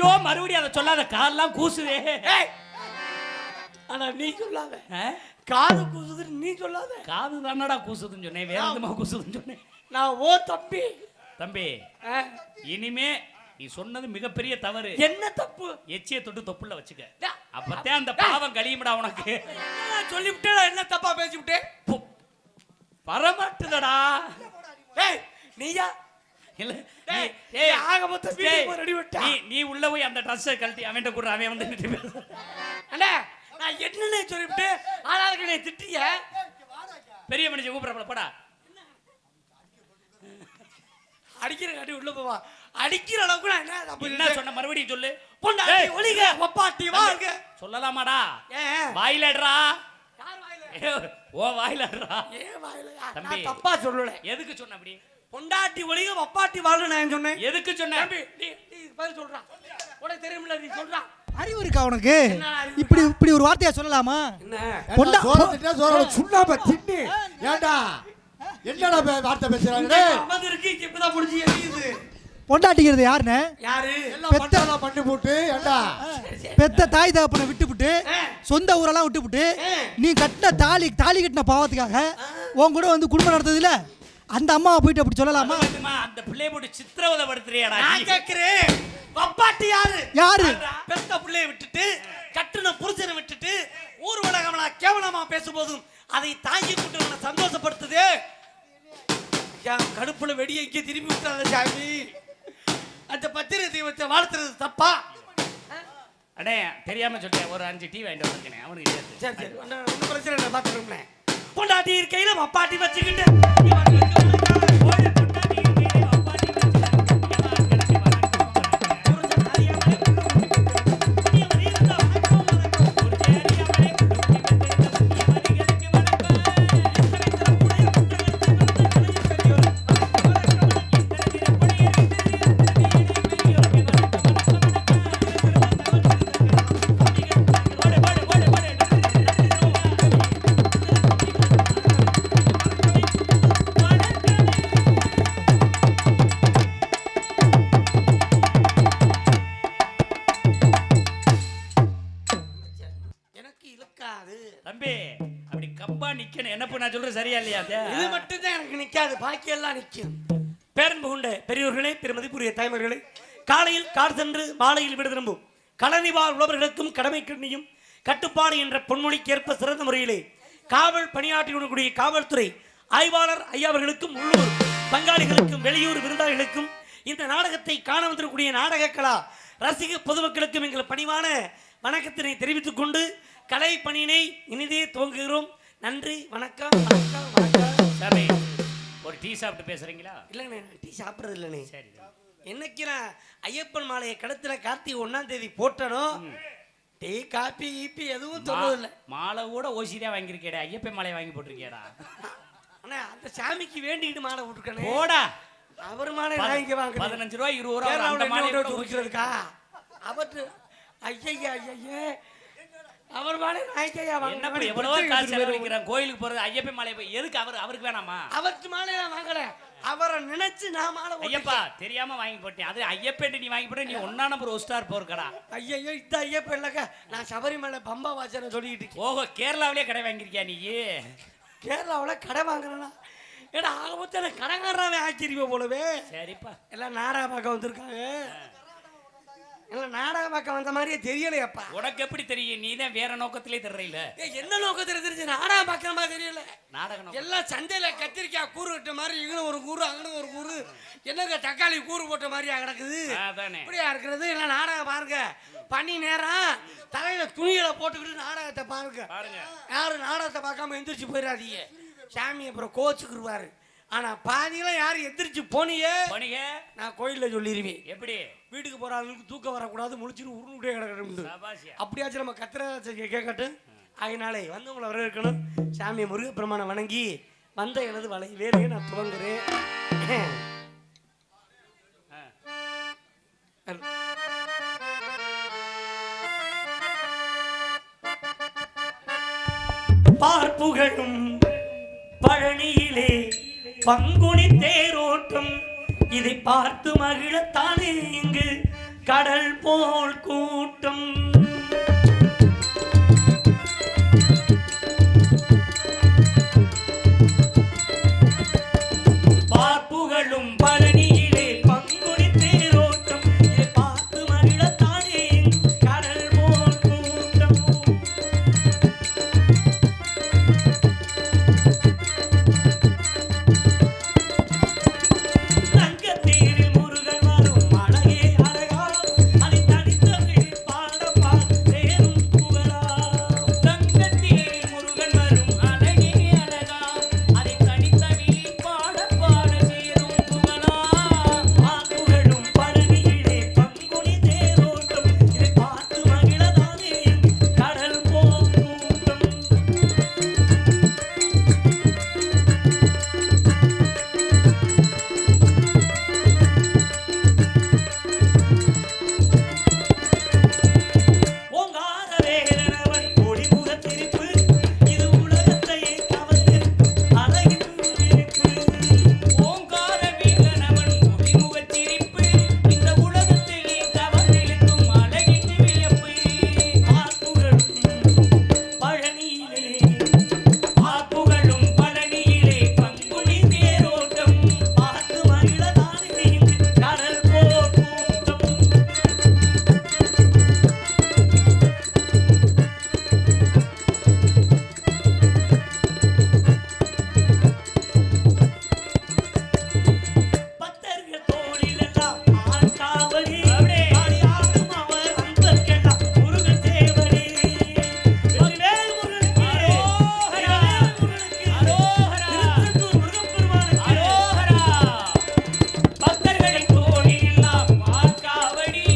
ஐயோ மறுபடியும் அதை சொல்லாத, காலெல்லாம் கூசுதே. ஆனா நீ சொல்லாத, காது கூசுதுன்னு நீ சொல்லாத. காது தானடா கூசுதுன்னு சொன்னேன், வேற எதுமா கூசுதுன்னு சொன்னேன். நான் ஓ தம்பி. தம்பி இனிமே நீ சொன்னது மிகப்பெரிய தவறு. என்ன தப்பு? எச்சிய தொட்டு தொப்புல வச்சுக்க, அப்பதான் அந்த பாவம் கழியும்டா உனக்கு. சொல்லிவிட்டே என்ன தப்பா பேசிவிட்டே வரமாட்டுதடா. நீயா இல்ல ஆக மொத்தம் நீ உள்ள போய் அந்த ட்ரெஸ்ஸை கழட்டி அவன்கிட்ட கூட அவன் வந்து அண்ணா நான் என்னன்னு சொல்லிவிட்டு ஆளாளுக்கு நீ திட்டிய. பெரிய மனுஷன் கூப்பிடப்பட போடா. அடிக்கிற காட்டி உள்ள போவா, அடிக்கிற அளவுக்கு நான் என்ன சொன்ன மறுபடியும் சொல்லு. பொண்டாட்டி ஒளிக ஒப்பாட்டி வாங்க சொல்லலாமாடா? வாயிலடா. யார் வாயில? ஓ வாயிலடா. ஏன் வாயில? தம்பி தப்பா சொல்லல. எதுக்கு சொன்ன அப்படி? பொண்டாட்டி ஒளிக ஒப்பாட்டி வாங்க நான் சொன்னேன். எதுக்கு சொன்ன? தம்பி நீ பதில் சொல்றா, உனக்கு தெரியும்ல, நீ சொல்றா. அறிவு இருக்கா உனக்கு? இப்படி இப்படி ஒரு வார்த்தையா சொல்லலாமா? என்ன பொண்டா சோறத்திட்டே சோற சுண்ணாம்பு தின்னி ஏண்டா என்னடா வார்த்தை பேசுறாங்க? அமது இருக்கு இப்பதான் முடிஞ்சு எரியுது. பொண்டாட்டிங்கிறது யாருன்னு? யாரு? எல்லாம் பட்டாலாம் பண்ணி போட்டு ஏண்டா பெத்த தாய் தகப்பனை விட்டுப்புட்டு சொந்த ஊரெல்லாம் விட்டுப்புட்டு நீ கட்டின தாலி கட்டின பாவத்துக்காக உன் கூட வந்து குடும்பம் நடத்ததுல அந்த அம்மாவை போயிட்டு அப்படி சொல்லலாமா? அந்த பிள்ளைய போட்டு சித்திரவதை படுத்துறியாடா? நான் கேக்குறேன், வப்பாட்டி யாரு? யாரு? பெத்த பிள்ளைய விட்டுட்டு கட்டுன புருஷனை விட்டுட்டு ஊர் உலகம்னா கேவலமா பேசும்போதும் அதை தாங்கி கொண்டு சந்தோஷப்படுத்துதே. கடுப்புல வெடியை இங்கே திரும்பி விட்டாத சாமி. அந்த பத்திர தெய்வத்தை வாழ்த்துறது தப்பா? அடே தெரியாம சொல்லிட்டேன், ஒரு 5 டீ வாங்கிட்டு வந்திருக்கேன் அவனுக்கு. சரி சரி ஒன்றும் பிரச்சனை இல்லை, பார்த்துருக்கேன். பொண்டாட்டி இருக்கையில வப்பாட்டி வச்சுக்கிட்டு தம்பி அப்படி கப்பா நிக்கணும். என்ன நான் சொல்றது சரியா இல்லையா? இது மட்டும் தான் எனக்கு நிக்காது, பாக்கி எல்லாம் நிக்கும். பேரன்பு கொண்ட பெரியோர்களே, பெருமதிப்புரிய தாய்மார்களே, காலையில் கார் சென்று மாலையில் விட திரும்பும் கடனிவார் உழவர்களுக்கும் கடமை கண்ணியும் கட்டுப்பாடு என்ற பொன்மொழிக்கேற்ப சிறந்த முறையிலே காவல் பணியாற்றிய காவல்துறை ஆய்வாளர் ஐயாவர்களுக்கும் உள்ளூர் பங்காளிகளுக்கும் வெளியூர் விருந்தாளிகளுக்கும் இந்த நாடகத்தை காண வந்திருக்கக்கூடிய நாடக கலா ரசிக பொதுமக்களுக்கும் எங்கள் பணிவான வணக்கத்தினை தெரிவித்துக் கொண்டு கலை பணியினை இனிதே துவங்குகிறோம். நன்றி, வணக்கம் வணக்கம் வணக்கம். சரி, ஒரு டீ சாப்பிட்டு பேசுறீங்களா? இல்லைண்ணே, டீ சாப்பிட்றது இல்லைண்ணே. சரி, என்னைக்கு நான் ஐயப்பன் மாலையை கடத்துல கார்த்திகை 1ஆம் தேதி போட்டனும் டீ காப்பி ஈப்பி எதுவும் சொல்றதில்லை. மாலை கூட ஓசிதான் வாங்கியிருக்கேடா, ஐயப்பன் மாலையை வாங்கி போட்டிருக்கேடா. அண்ணா அந்த சாமிக்கு வேண்டிக்கிட்டு மாலை விட்டுருக்கேன். போடா, அவர் மாலை வாங்கி வாங்க 15 ரூபாய் 20 ரூபாய் அந்த மாலை கொடுக்கிறதுக்கா? அவற்று ஐயா ஐயா அவர் மாலை வாங்கிக்கையா வாங்க. என்ன எவ்வளவோ காசு செலவழிக்கிறான் கோயிலுக்கு போறது, ஐயப்பன் மாலை போய் எதுக்கு? அவருக்கு வேணாமா? அவருக்கு மாலை வாங்கல, அவரை நினைச்சு நான் மாலை. ஐயப்பா தெரியாம வாங்கி போட்டேன். அது ஐயப்பன் நீ வாங்கி போட்ட, நீ 1ஆம் நம்பர் ஒரு ஸ்டார் போறக்கடா. ஐயோ இந்த ஐயப்பன் இல்லக்கா, நான் சபரிமலை பம்பா வாசனை சொல்லிக்கிட்டு. ஓஹோ, கேரளாவிலே கடை வாங்கியிருக்கியா நீ? கேரளாவில் கடை வாங்குறேன்னா ஏன்னா ஆக மொத்தம் கடைக்காரவே ஆச்சரியம் போலவே. சரிப்பா, எல்லாம் நாடக பார்க்க வந்திருக்காங்க. எல்லாம் நாடக பார்க்க வந்த மாதிரியே தெரியலையப்பா. உனக்கு எப்படி தெரியும்? நீ தான் வேற நோக்கத்திலே தெரியல. என்ன நோக்கத்துல தெரிஞ்சு நாடகம் பார்க்கிற மாதிரி தெரியல. நாடகம் எல்லாம் சந்தையில கத்திரிக்காய் கூறு விட்ட மாதிரி இங்கே ஒரு கூறு அங்கே ஒரு கூறு, என்னங்க தக்காளி கூறு போட்ட மாதிரியா கிடக்குது. இப்படியா இருக்கிறது? இல்லை நாடகம் பாருங்க, பனி நேரம் தலையில துணிகளை போட்டுக்கிட்டு நாடகத்தை பாருங்க. யாரும் நாடகத்தை பார்க்காம எந்திரிச்சு போயிடாதீங்க, சாமி அப்புறம் கோச்சுக்குருவாரு. ஆனா பாதியெல்லாம் யாரும் எந்திரிச்சு போனீங்க நான் கோயில்ல சொல்லிடுவேன். எப்படி வீட்டுக்கு போற ஆளுக்கு தூக்கம் வரக்கூடாது, முழிச்சுன்னு உருண்டுட்டே கிடக்கணும். அப்படியாச்சும் நம்ம கத்திர கேட்கட்டும். அதனாலே வந்தவங்களை வரவேற்கணும். சாமி முருகப்பெருமானை வணங்கி வந்த எனது வேலையை நான் துவங்குறேன். பார்ப்புகழும் பழனியிலே பங்குனி தேரோட்டம், இதை பார்த்து மகிழத்தானே இங்கு கடல் போல் கூட்டம் பார்ப்புகளும் பழனியிலே பங்குனி தேரோட்டம் இதை பார்த்து மகிழத்தானே கடல் போல் கூட்டம் தங்கத்தேரில் முருகன் வரும் அழகே அழகா அதை தனித்தமிழ் பாட பாட சேரும் புகழா தங்கத்தேரில் முருகன் வரும் அழகே அழகா அதை தனித்தமிழ் பாட பாட சேரும் புகழா பார்ப்புகளும் பழனியிலே பங்குனி தேரோட்டம் இதை பார்த்து மகிழதானே கடல் போல் கூட்டம் ஓங்கார வேலனவன் ஒளிமுகத் திருப்பு இது உலகத்தையே கவர்ந்திருக்கும் அழகின் விரிப்பு ஓங்கார வேலனவன் ஒளிமுகத் திருப்பு இந்த உலகத்தையே கவர்ந்திருக்கும் அழகின் வியப்பு பார்ப்புகளும் பழனியிலே பார்ப்புகளும் பழனியிலே பங்குனி தேரோட்டம் பார்த்து மகிழதானே கடல் போல் கூட்டம் பக்தர்கள் தோளிலெல்லாம் ஆண்காவடி ஆடியாடும் அவர் அன்பர்க்கெல்லாம் முருகன் சேவடி வெற்றிவேல் முருகனுக்கு வெற்றிவேல் முருகனுக்கு திருச்செந்தூர் முருகப்பெருமானுக்கு பக்தர்களின் தோளிலெல்லாம் ஆண்காவடி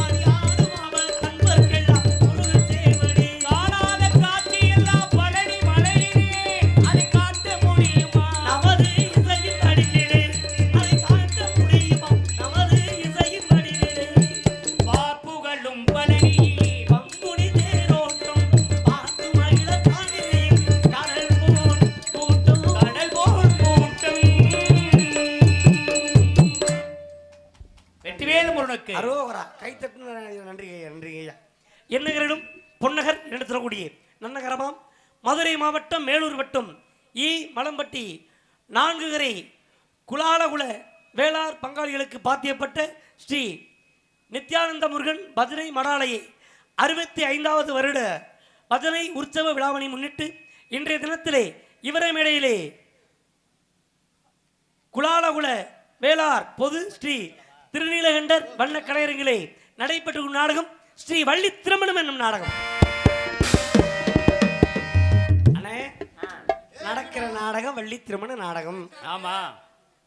ஆடியாடும் அவர் அன்பர்க்கெல்லாம் முருகன் சேவடி காணாத காட்சியெல்லாம் பழனி மலையிலே அதை காட்ட முடியுமா நமது இசையின் அடியிலே அதை காட்ட முடியுமா நமது இசையின் அடியிலே பார்ப்புகளும் பழனியிலே பங்குனி தேரோட்டம் பார்த்து மகிழத்தானே கடல் போல் கூட்டம் கடல் போல் கூட்டம் வெற்றிவேல் முருகனுக்கு அரோகரா கைத்தட்டு நன்றி நன்றி ஐயா என்னகரிடம் பொன்னகர் என்று சொல்லக்கூடிய நன்னகரமாம் மதுரை மாவட்டம் மேலூர் வட்டம் மலம்பட்டி 4 கரை குலாலகுல வேளார் பங்காளிகளுக்கு பாத்தியப்பட்ட ஸ்ரீ நித்யானந்த முருகன் பஜனை மடாலயை 65வது வருட பஜனை உற்சவ விழாவினை முன்னிட்டு இன்றைய தினத்திலே இவரை மேடையிலே குலாலகுல வேளார் பொது ஸ்ரீ திருநீலகண்டர் வண்ண கலையரங்கிலே நடைபெற்ற நாடகம் ஸ்ரீ வள்ளி திருமணம் என்னும் நாடகம். அண்ணே நடக்கிற நாடகம் வள்ளி திருமண நாடகம். ஆமா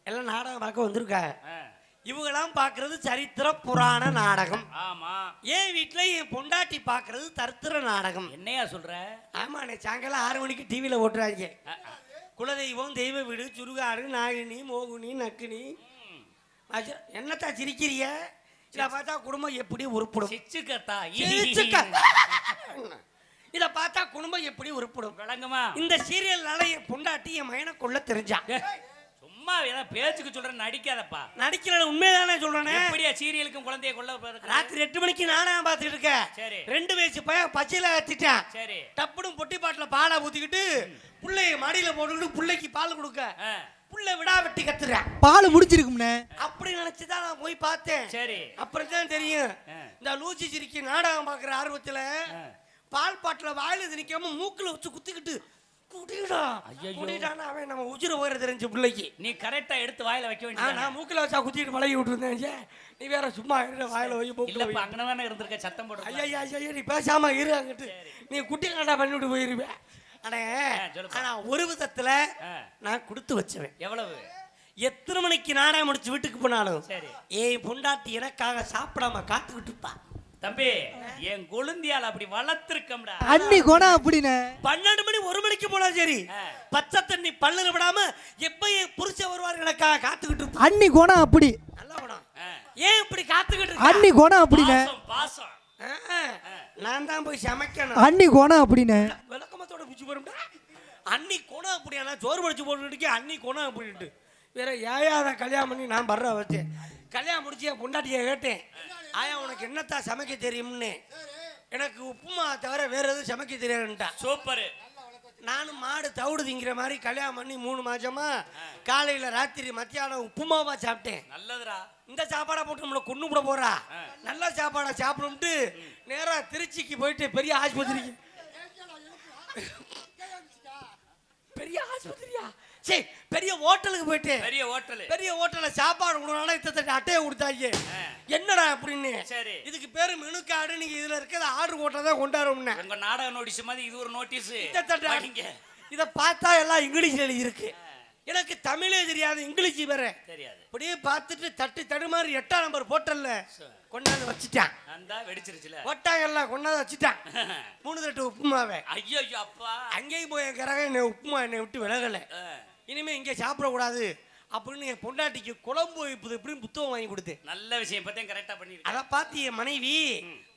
எல்லாம் நாடகம் பார்க்க வந்திருக்கா. ஆ, இவங்கெல்லாம் பார்க்கறது சரித்திர புராண நாடகம். ஆமா என் வீட்டுல என் பொண்டாட்டி பார்க்கறது தரித்திர நாடகம். என்னையா சொல்ற? ஆமாண்ணே சாயங்காலம் 6 மணிக்கு டிவியில ஓட்டுறாங்க. குலதெய்வம் தெய்வ வீடு சுருகாடு நாகினி மோகினி நக்கினி. என்னத்தா சிரிக்கிறிய? இதை பார்த்தா குடும்பம் எப்படி உருப்படும்? சிச்சுக்கத்தா இதை பார்த்தா குடும்பம் எப்படி உருப்படும்? விளங்குமா? இந்த சீரியல்னால என் பொண்டாட்டி என் மயனை கொள்ள தெரிஞ்சா. சும்மா ஏதாவது பேச்சுக்கு சொல்றேன், நடிக்காதப்பா. நடிக்கிற உண்மைதானே சொல்றேன். எப்படியா சீரியலுக்கும் குழந்தைய கொள்ள ராத்திரி 8 மணிக்கு நாடகம் பார்த்துட்டு இருக்கேன். சரி. 2 வயசு பையன் பச்சையில திட்டான். சரி. டப்புடும் பொட்டி பாட்டில பாலை ஊத்திக்கிட்டு புள்ளைய மடியில போட்டுக்கிட்டு புள்ளைக்கு பால் கொடுக்க புள்ள விடா வெட்டி கத்துறேன். பால் முடிச்சிருக்கும்னே. அப்படி நினைச்சுதான் நான் போய் பார்த்தேன். சரி. அப்புறம் தான் தெரியும் இந்த லூச்சி சிரிக்கி நாடகம் பார்க்குற ஆர்வத்துல பால் பாட்டில வாயில திணிக்காம மூக்குல வச்சு குத்திக்கிட்டு குடிடா குடிடான்னு அவன் நம்ம உஜிர போகிற தெரிஞ்சு பிள்ளைக்கு. நீ கரெக்டா எடுத்து வாயில வைக்க வேண்டியது. நான் மூக்கில் வச்சா குத்திட்டு பழகி விட்டுருந்தேன். நீ வேற சும்மா இரு வாயில வை மூக்கில். இல்லப்பா அங்கனதானே இருந்திருக்க, சத்தம் போடு. ஐயா ஐயா நீ பேசாம இரு அங்கிட்டு. நீ குட்டி காண்டா பண்ணிவிட்டு போயிருவேன். அடே ஆனா ஒரு விதத்துல நான் கொடுத்து வச்சுவேன். எவ்வளவு? எத்தனை மணிக்கு நாடகம் முடிச்சு வீட்டுக்கு போனாலும் சரி. ஏன் பொண்டாட்டி எனக்காக சாப்பிடாம காத்துக்கிட்டு இருப்பா. தம்பி என் கொழுந்தியால அப்படி வளர்த்திருக்கம்டா. அண்ணி குணம் அப்படின்னு 12 மணி 1 மணிக்கு போனா சரி பச்சை தண்ணி பல்லுல விடாம எப்ப என் புருஷன் வருவாரு எனக்காக காத்துக்கிட்டு இருப்பா. அண்ணி குணம் அப்படி. நல்ல குணம். ஏன் இப்படி காத்துக்கிட்டு இருக்க? அண்ணி குணம் அப்படின்னு. பாசம் நான் தான் போய் சமைக்கணும். அண்ணி குணம் அப்படின்னு. விளக்கமத்தோட பிச்சு போறோம்டா. அண்ணி குணம் அப்படியானா சோறு படிச்சு போட்டுட்டு அண்ணி குணம் அப்படின்ட்டு வேற ஏயாத கல்யாணம் பண்ணி நான் பர்ற வச்சேன். கல்யாணம் முடிச்சு என் பொண்டாட்டியை கேட்டேன். ஆயா உனக்கு என்னத்தா சமைக்க தெரியும்னு. எனக்கு உப்புமா தவிர வேற எதுவும் சமைக்க தெரியாதுன்ட்டா. சூப்பர். நானும் மாடு தவிடு திங்கிற மாதிரி கல்யாணம் பண்ணி 3 மாசமா காலையில ராத்திரி மத்தியானம் உப்புமாவா சாப்பிட்டேன். நல்லதுடா. இந்த சாப்பாடை போட்டு நம்மளை கொண்டு விட போறா. நல்ல சாப்பாடை சாப்பிடும்ட்டு நேரா திருச்சிக்கு போயிட்டு பெரிய ஆஸ்பத்திரிக்கு. பெரிய ஆஸ்பத்திரியா? சரி, பெரிய ஹோட்டலுக்கு போயிட்டு பெரிய ஹோட்டல்ல சாப்பாடு கொடுக்கணும். இத்தனை அட்டையை கொடுத்தாங்க. என்னடா அப்படின்னு. சரி, இதுக்கு பேரு மெனு கார்டு. நீங்க இதுல இருக்கிறத ஆர்டர் போட்டதான் கொண்டாடும்னு. உங்க நாடக நோட்டீஸ் மாதிரி இது ஒரு நோட்டீஸ். இத பார்த்தா எல்லாம் இங்கிலீஷ்ல எழுதி இருக்கு. எனக்கு தமிழே தெரியாது, இங்கிலீஷ் வேற தெரியாது. அப்படியே பார்த்துட்டு தட்டு தடுமாறி 8ஆம் நம்பர் போட்டல்ல கொண்டாந்து வச்சுட்டான். வெடிச்சிருச்சுல ஒட்டாங்கெல்லாம் கொண்டாந்து வச்சுட்டான். 3 தட்டு உப்புமாவே. ஐயோ அப்பா, அங்கேயும் போய் கிரகம் என்னை உப்புமா என்னை விட்டு விலகலை. இனிமே இங்கே சாப்பிடக்கூடாது அப்படின்னு என் பொண்டாட்டிக்கு குழம்பு வைப்பது எப்படின்னு புத்தகம் வாங்கி கொடுத்தேன். நல்ல விஷயம். இப்பதான் கரெக்டா பண்ணிருக்கேன். அதை பார்த்து என் மனைவி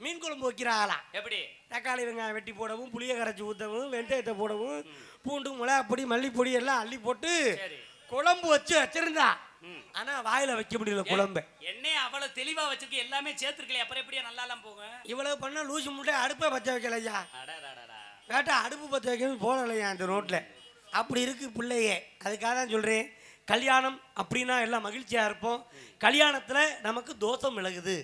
மீன் குழம்பு வைக்கிறாங்களாம். எப்படி? தக்காளி வெங்காயம் வெட்டி போடவும், புளியை கரைச்சி ஊற்றவும், வெந்தயத்தை போடவும், பூண்டு மிளகாப்பொடி மல்லிப்பொடி எல்லாம் அள்ளி போட்டு குழம்பு வச்சிருந்தா. ஆனா வாயில வைக்க முடியல குழம்பு. என்ன அவ்வளவு தெளிவா வச்சிருக்க, எல்லாமே சேர்த்துருக்கல, அப்புறம் எப்படியா நல்லா எல்லாம் போகும்? இவ்வளவு பண்ண லூசு முட்டை அடுப்பை பற்ற வைக்கலையா? வேட்டா அடுப்பு பற்ற வைக்கணும் போடலையா அந்த ரோட்ல. அப்படி இருக்கு பிள்ளையே. அதுக்காக தான் சொல்றேன், கல்யாணம் அப்படின்னா எல்லாம் மகிழ்ச்சியா இருப்போம். கல்யாணத்துல நமக்கு தோஷம் விலகுது.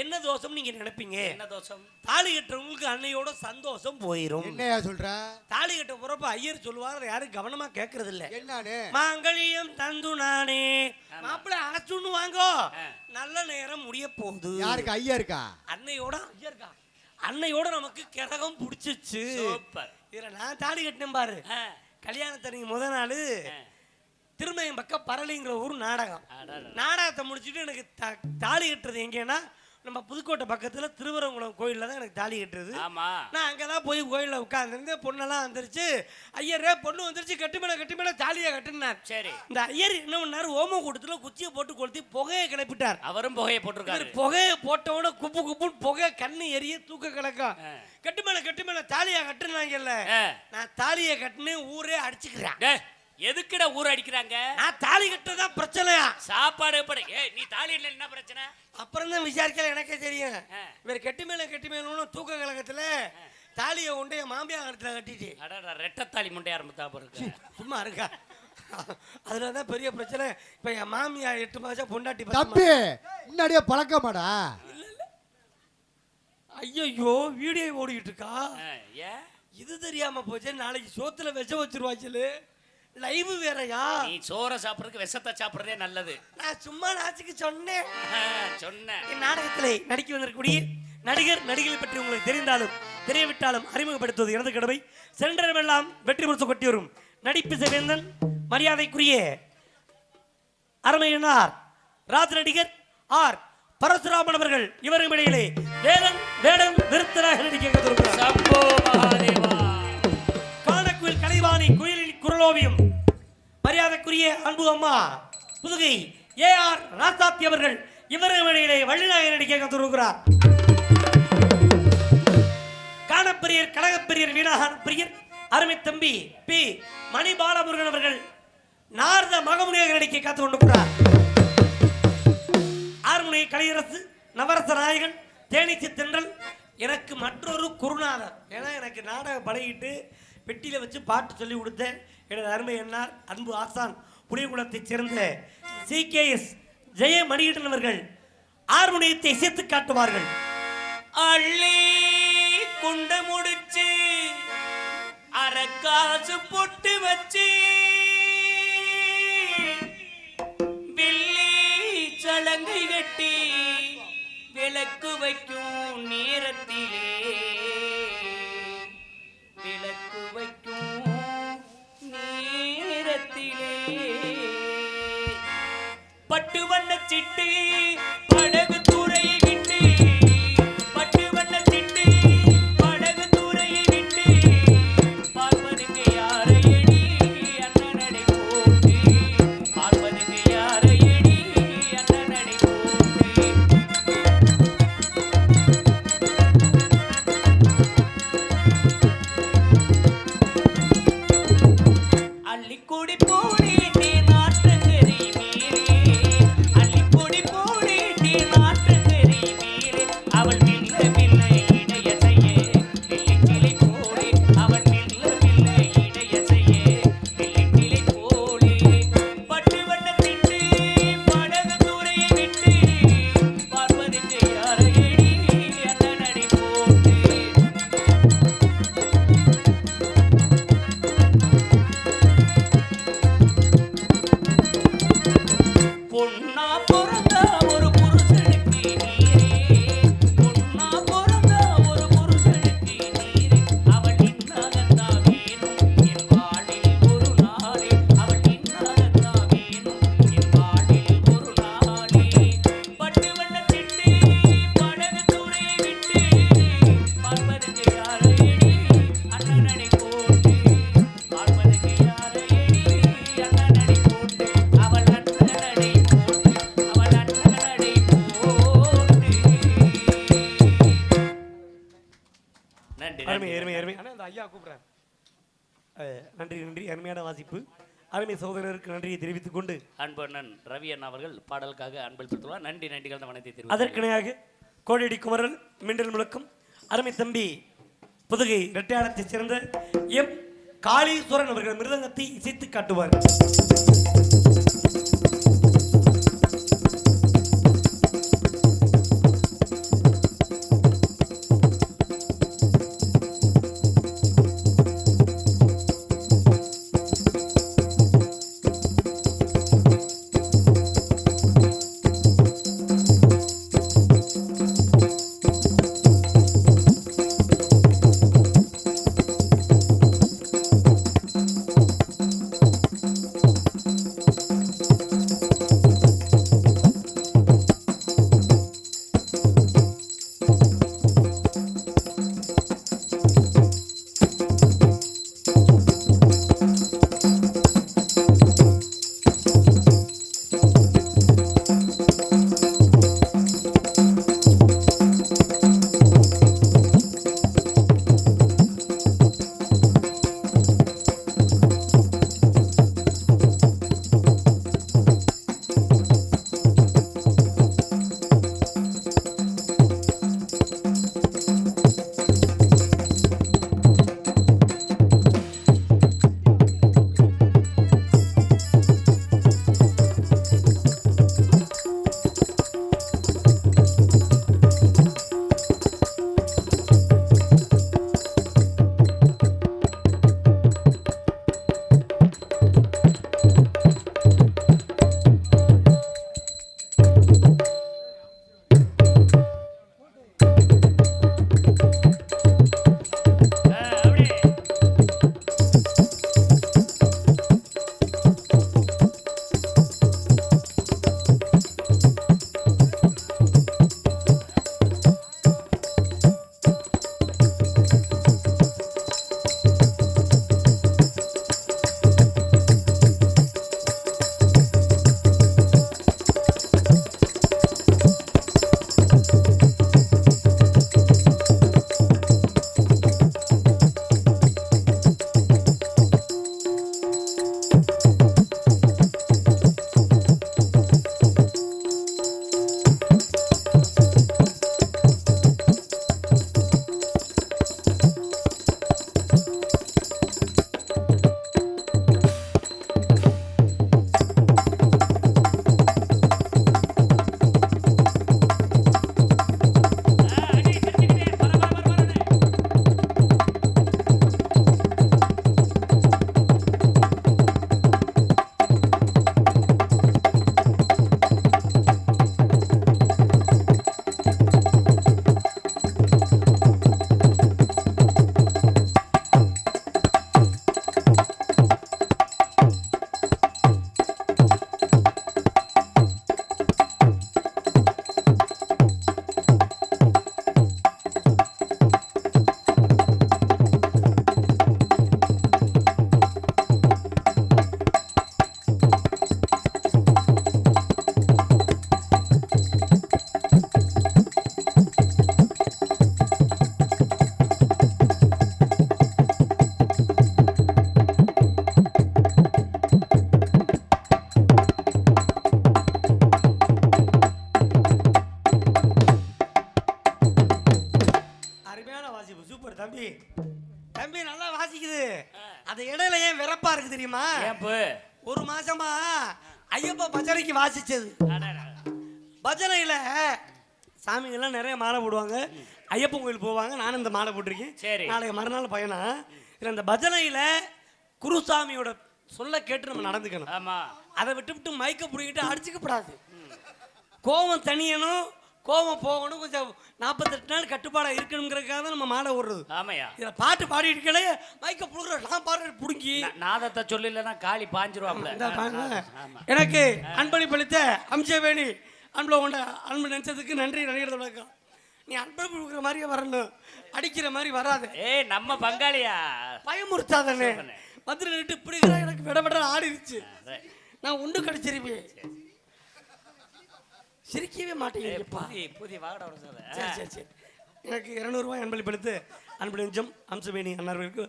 என்ன தோஷம் நீங்க நினைப்பீங்க? என்ன தோஷம்? தாலி கட்டுறவங்களுக்கு அன்னையோட சந்தோஷம் போயிரும். என்னையா சொல்ற? தாலி கட்ட போறப்ப ஐயர் சொல்லுவார், யாரும் கவனமா கேட்கறது இல்ல. என்னன்னு? மாங்கல்யம் தந்து நானே மாப்பிள்ள அழைச்சுன்னு வாங்கோ, நல்ல நேரம் முடிய போகுது. யாருக்கு? ஐயா இருக்கா? அன்னையோட ஐயா இருக்கா? அன்னையோட நமக்கு கிரகம் பிடிச்சிச்சு. இதுல நான் தாலி கட்டினேன் பாரு. கல்யாணத்தன்னைக்கு முதல் நாள் திருமயம் பக்கம் பரளிங்கிற ஊர் நாடகம். நாடகத்தை முடிச்சுட்டு எனக்கு தாலி கட்டுறது எங்கன்னா நம்ம புதுக்கோட்டை பக்கத்துல திருவரங்குளம் கோயில்ல தான் எனக்கு தாலி கட்டுறது. நான் அங்கதான் போய் கோயில்ல உட்கார்ந்து பொண்ணெல்லாம் வந்துருச்சு. ஐயரே பொண்ணு வந்துருச்சு, கட்டு மேல தாலியை கட்டுனார். சரி, இந்த ஐயர் என்ன பண்ணாரு, ஓம கூட்டத்துல குச்சியை போட்டு கொளுத்தி புகையை கிளப்பிட்டார். அவரும் புகையை போட்டிருக்காரு. புகையை போட்டவன குப்பு குப்புன்னு புகை கண்ணு எரிய தூக்க கிடக்கும். கட்டு மேல தாலியா கட்டுனாங்கல்ல, நான் தாலியை கட்டுன்னு ஊரே அடிச்சுக்கிறேன். எதுக்குடா ஊர் அடிக்கிறாங்க? நான் தாலி கட்டுறதான் பிரச்சனையா? சாப்பாடு நீ தாலி இல்ல என்ன பிரச்சனை? அப்புறம் தான் விசாரிக்கல, எனக்கே தெரியும். இவர் கட்டு மேல தூக்க கழகத்துல தாலியை கொண்டு என் மாமியா இடத்துல கட்டிட்டு ரெட்டத்தாலி முண்டை ஆரம்பித்தா இருக்கு. சும்மா இருக்கா? அதுலதான் பெரிய பிரச்சனை. இப்ப என் மாமியா 8 மாசம் பொண்டாட்டி தம்பி முன்னாடியே பழக்கமாடா. ஐயோ வீடியோ ஓடிக்கிட்டு இருக்கா. இது தெரியாம போச்சு. நாளைக்கு சோத்துல விஷம் வச்சிருவாச்சு. லைவ் வேறயா? நீ சோற சாப்பிடுறதுக்கு விஷத்தை சாப்பிடுறதே நல்லது. நான் சும்மா நாச்சுக்கு சொன்னேன். சொன்னேன். நாடகத்திலே நடிக்க வந்திருக்கக்கூடிய நடிகர் நடிகளை பற்றி உங்களுக்கு தெரிந்தாலும் தெரியவிட்டாலும் அறிமுகப்படுத்துவது எனது கடமை. சென்றமெல்லாம் வெற்றி முரசு கொட்டி வரும் நடிப்பு சேவேந்தன், மரியாதைக்குரிய அருமையினார் ராஜ நடிகர் ஆர் பரசுராமன் அவர்கள். இவரும் இடையிலே வேடன் நிறுத்தராக நடிக்க காணக்குயில் கலைவாணி குயிலின் குரலோவியம் மரியாதைக்குரிய அன்பு அம்மா புதுகை AR ராசாத்தி அவர்கள். இவரும் இடையிலே வள்ளிநாயகர் நடிக்க கத்துருக்கிறார். காணப்பிரியர் கழகப்பிரியர் வீணாகான பிரியர் அருமை தம்பி பி மணிபாலமுருகன் அவர்கள் நாரத மகமுனியாக நடிக்க காத்து கொண்டிருக்கிறார். ஆறுமுனை கலையரசு நவரச நாயகன் தேனிச்சி தென்றல் எனக்கு மற்றொரு குருநாதர். ஏன்னா எனக்கு நாடகம் பழகிட்டு பெட்டியில வச்சு பாட்டு சொல்லி கொடுத்த எனது அருமை என்னார் அன்பு ஆசான் புலிகுளத்தைச் சேர்ந்த CKS ஜெயமணியன் அவர்கள் ஆறுமுனையத்தை இசைத்து காட்டுவார்கள். அள்ளி குண்ட முடிச்சு அரக்காசு பொட்டு வச்சு வெள்ளி சலங்கை கட்டி விளக்கு வைக்கும் நேரத்திலே பட்டு வண்ண சிட்டு படகு தூரையை விட்டு பட்டு வண்ண சிட்டு படகு தூரையை விட்டு பார்ப்பதுக்கு யாரையடி அண்ணனடை போட்டு பார்ப்பதுக்கு யாரையடி அண்ணனடை போட்டு நன்றி அருமை அருமை அருமை. ஆனால் இந்த ஐயா கூப்பிட்றேன். நன்றி நன்றி, அருமையான வாசிப்பு. அருமை சகோதரருக்கு நன்றியை தெரிவித்துக் கொண்டு அன்பு அண்ணன் ரவி அண்ணா அவர்கள் பாடலுக்காக அன்பளித்துள்ளார். நன்றி நன்றி கலந்த வணக்கத்தை தெரிவித்து அதற்கிணையாக கோடியடி குமரன் மிண்டல் முழக்கம் அருமை தம்பி புதுகை இரட்டையாளத்தைச் சேர்ந்த எம் காளீஸ்வரன் அவர்கள் மிருதங்கத்தை இசைத்து காட்டுவார். தெரியுமா? ஒரு மாசமா ஐயப்ப பஜனைக்கு வாசிச்சது. பஜனையில சாமிங்கெல்லாம் நிறைய மாலை போடுவாங்க. ஐயப்பன் கோயில் போவாங்க. நானும் இந்த மாலை போட்டிருக்கேன். நாளைக்கு மறுநாள் பயணம். இல்லை இந்த பஜனையில குருசாமியோட சொல்ல கேட்டு நம்ம நடந்துக்கணும். அதை விட்டு மயக்க பிடிக்கிட்டு அடிச்சுக்கப்படாது. கோபம் தனியணும், கோபம் போகணும். கொஞ்சம் 48 நாள் கட்டுப்பாடாக இருக்கணுங்கிறதுக்காக தான் நம்ம மாலை ஓடுறது. ஆமையா, இதில் பாட்டு பாடிட்டு இருக்கலே மயக்க புடுங்குற நான் பாடுற பிடுங்கி நாதத்தை சொல்லலைன்னா காளி பாஞ்சிருவாப்ல. எனக்கு அன்பளிப்பளித்த அம்சவேணி அன்பளை கொண்ட அன்பு நினைச்சதுக்கு நன்றி. நினைக்கிறது வழக்கம். நீ அன்பளிப்பு கொடுக்குற மாதிரியே வரணும், அடிக்கிற மாதிரி வராது. நம்ம பங்காளியா பயமுறுத்தாதானே. மதுரை நிட்டு இப்படிங்கிற எனக்கு விட விட ஆடிருச்சு. நான் உண்டு கடிச்சிருப்பேன். சிரிக்கவே மாட்டேங்கப்பா. புதிய வாகட. சரி சரி சரி. எனக்கு 200 ரூபாய் அன்பளிப்படுத்து அன்பு நெஞ்சம் அம்சவேணி அண்ணார்களுக்கு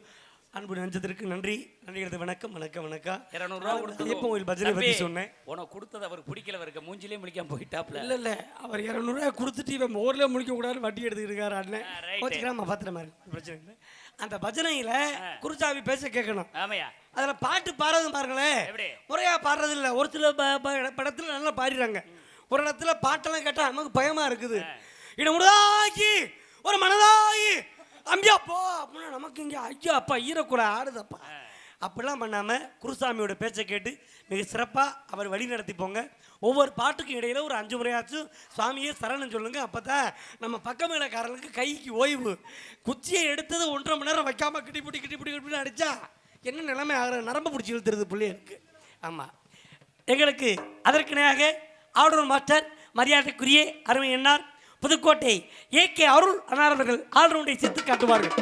அன்பு நெஞ்சத்திற்கு நன்றி நன்றிகிறது. வணக்கம் வணக்கம் வணக்கம். 200 ரூபா கொடுத்து ஐயப்பன் கோயில் பஜனை பற்றி சொன்னேன். உனக்கு கொடுத்தது அவருக்கு பிடிக்கல, இருக்க மூஞ்சிலே முடிக்காம போயிட்டாப்ல. இல்லை அவர் 200 ரூபாய் கொடுத்துட்டு இவன் மோர்ல முடிக்க கூடாது வட்டி எடுத்துக்கிட்டு இருக்காரு அண்ணன். வச்சுக்கிறாம பார்த்துற மாதிரி பிரச்சனை இல்லை. அந்த பஜனையில குருசாமி பேச கேட்கணும். ஆமையா அதுல பாட்டு பாடுறது பாருங்களேன், முறையா பாடுறது இல்லை. ஒரு சில படத்துல நல்லா பாடுறாங்க, ஒரு இடத்துல பாட்டெல்லாம் கேட்டா நமக்கு பயமா இருக்குது. இடமுடாக்கி ஒரு மனதாகி அம்பியா போ அப்படின்னா நமக்கு இங்கே ஐயா அப்பா ஈரக்கூட ஆடுதப்பா. அப்படிலாம் பண்ணாமல் குருசாமியோட பேச்சை கேட்டு மிக சிறப்பாக அவர் வழி நடத்தி போங்க. ஒவ்வொரு பாட்டுக்கும் இடையில ஒரு 5 முறையாச்சும் சுவாமியே சரணம் சொல்லுங்க. அப்போ தான் நம்ம பக்கமேலக்காரர்களுக்கு கைக்கு ஓய்வு. குச்சியை எடுத்தது 1.5 மணி நேரம் வைக்காமல் கிட்டிப்பிடி அடித்தா என்ன நிலைமை ஆகிற நரம்பு பிடிச்சி இழுத்துறது பிள்ளைகளுக்கு. ஆமாம், எங்களுக்கு அதற்கிணையாக ஆடூர் மாஸ்டர் மரியாதைக்குரிய அருமை என்னார் புதுக்கோட்டை AK அருள் அன்னார் அவர்கள் ஆல்ரவுண்டை சேர்த்து காட்டுவார்கள்.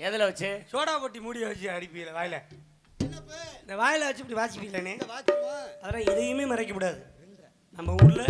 எதுல வச்சு? சோடா போட்டி மூடிய வச்சு அடிப்பீல வாயில. இந்த வாயில வச்சு இப்படி வாசிப்பீங்களே, அதெல்லாம் எதையுமே மறைக்க கூடாது. நம்ம ஊர்ல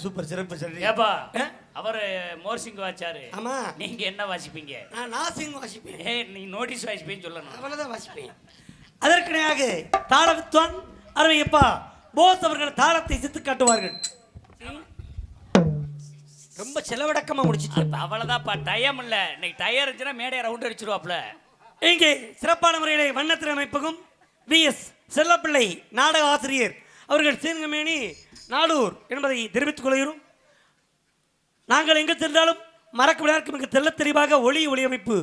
சூப்பர் சிறப்பு சரி. ஏப்பா அவரு மோர்சிங் வாச்சாரு, ஆமா நீங்க என்ன வாசிப்பீங்க? நான் நாசிங் வாசிப்பேன். நீ நோட்டீஸ் வாசிப்பேன்னு சொல்லணும். அவ்வளவுதான் வாசிப்பேன். அதற்கிணையாக தாள வித்வான் அருமையப்பா போஸ் அவர்கள் தாளத்தை சித்து காட்டுவார்கள். ரொம்ப செலவடக்கமா முடிச்சிட்டு. அவ்வளவுதான்ப்பா, டைம் இல்ல. இன்னைக்கு டயர் இருந்துச்சுன்னா மேடைய ரவுண்ட் அடிச்சிருவாப்ல. இங்கே சிறப்பான முறையிலே வண்ணத்திரை அமைப்பகம் VS செல்லப்பிள்ளை நாடக ஆசிரியர் அவர்கள் சீர்கமேனி நாடூர் என்பதை தெரிவித்துக் கொள்கிறோம். நாங்கள் எங்கு சென்றாலும் மறக்க விளையாட்டு மிக தெள்ளத் தெளிவாக ஒளியமைப்பு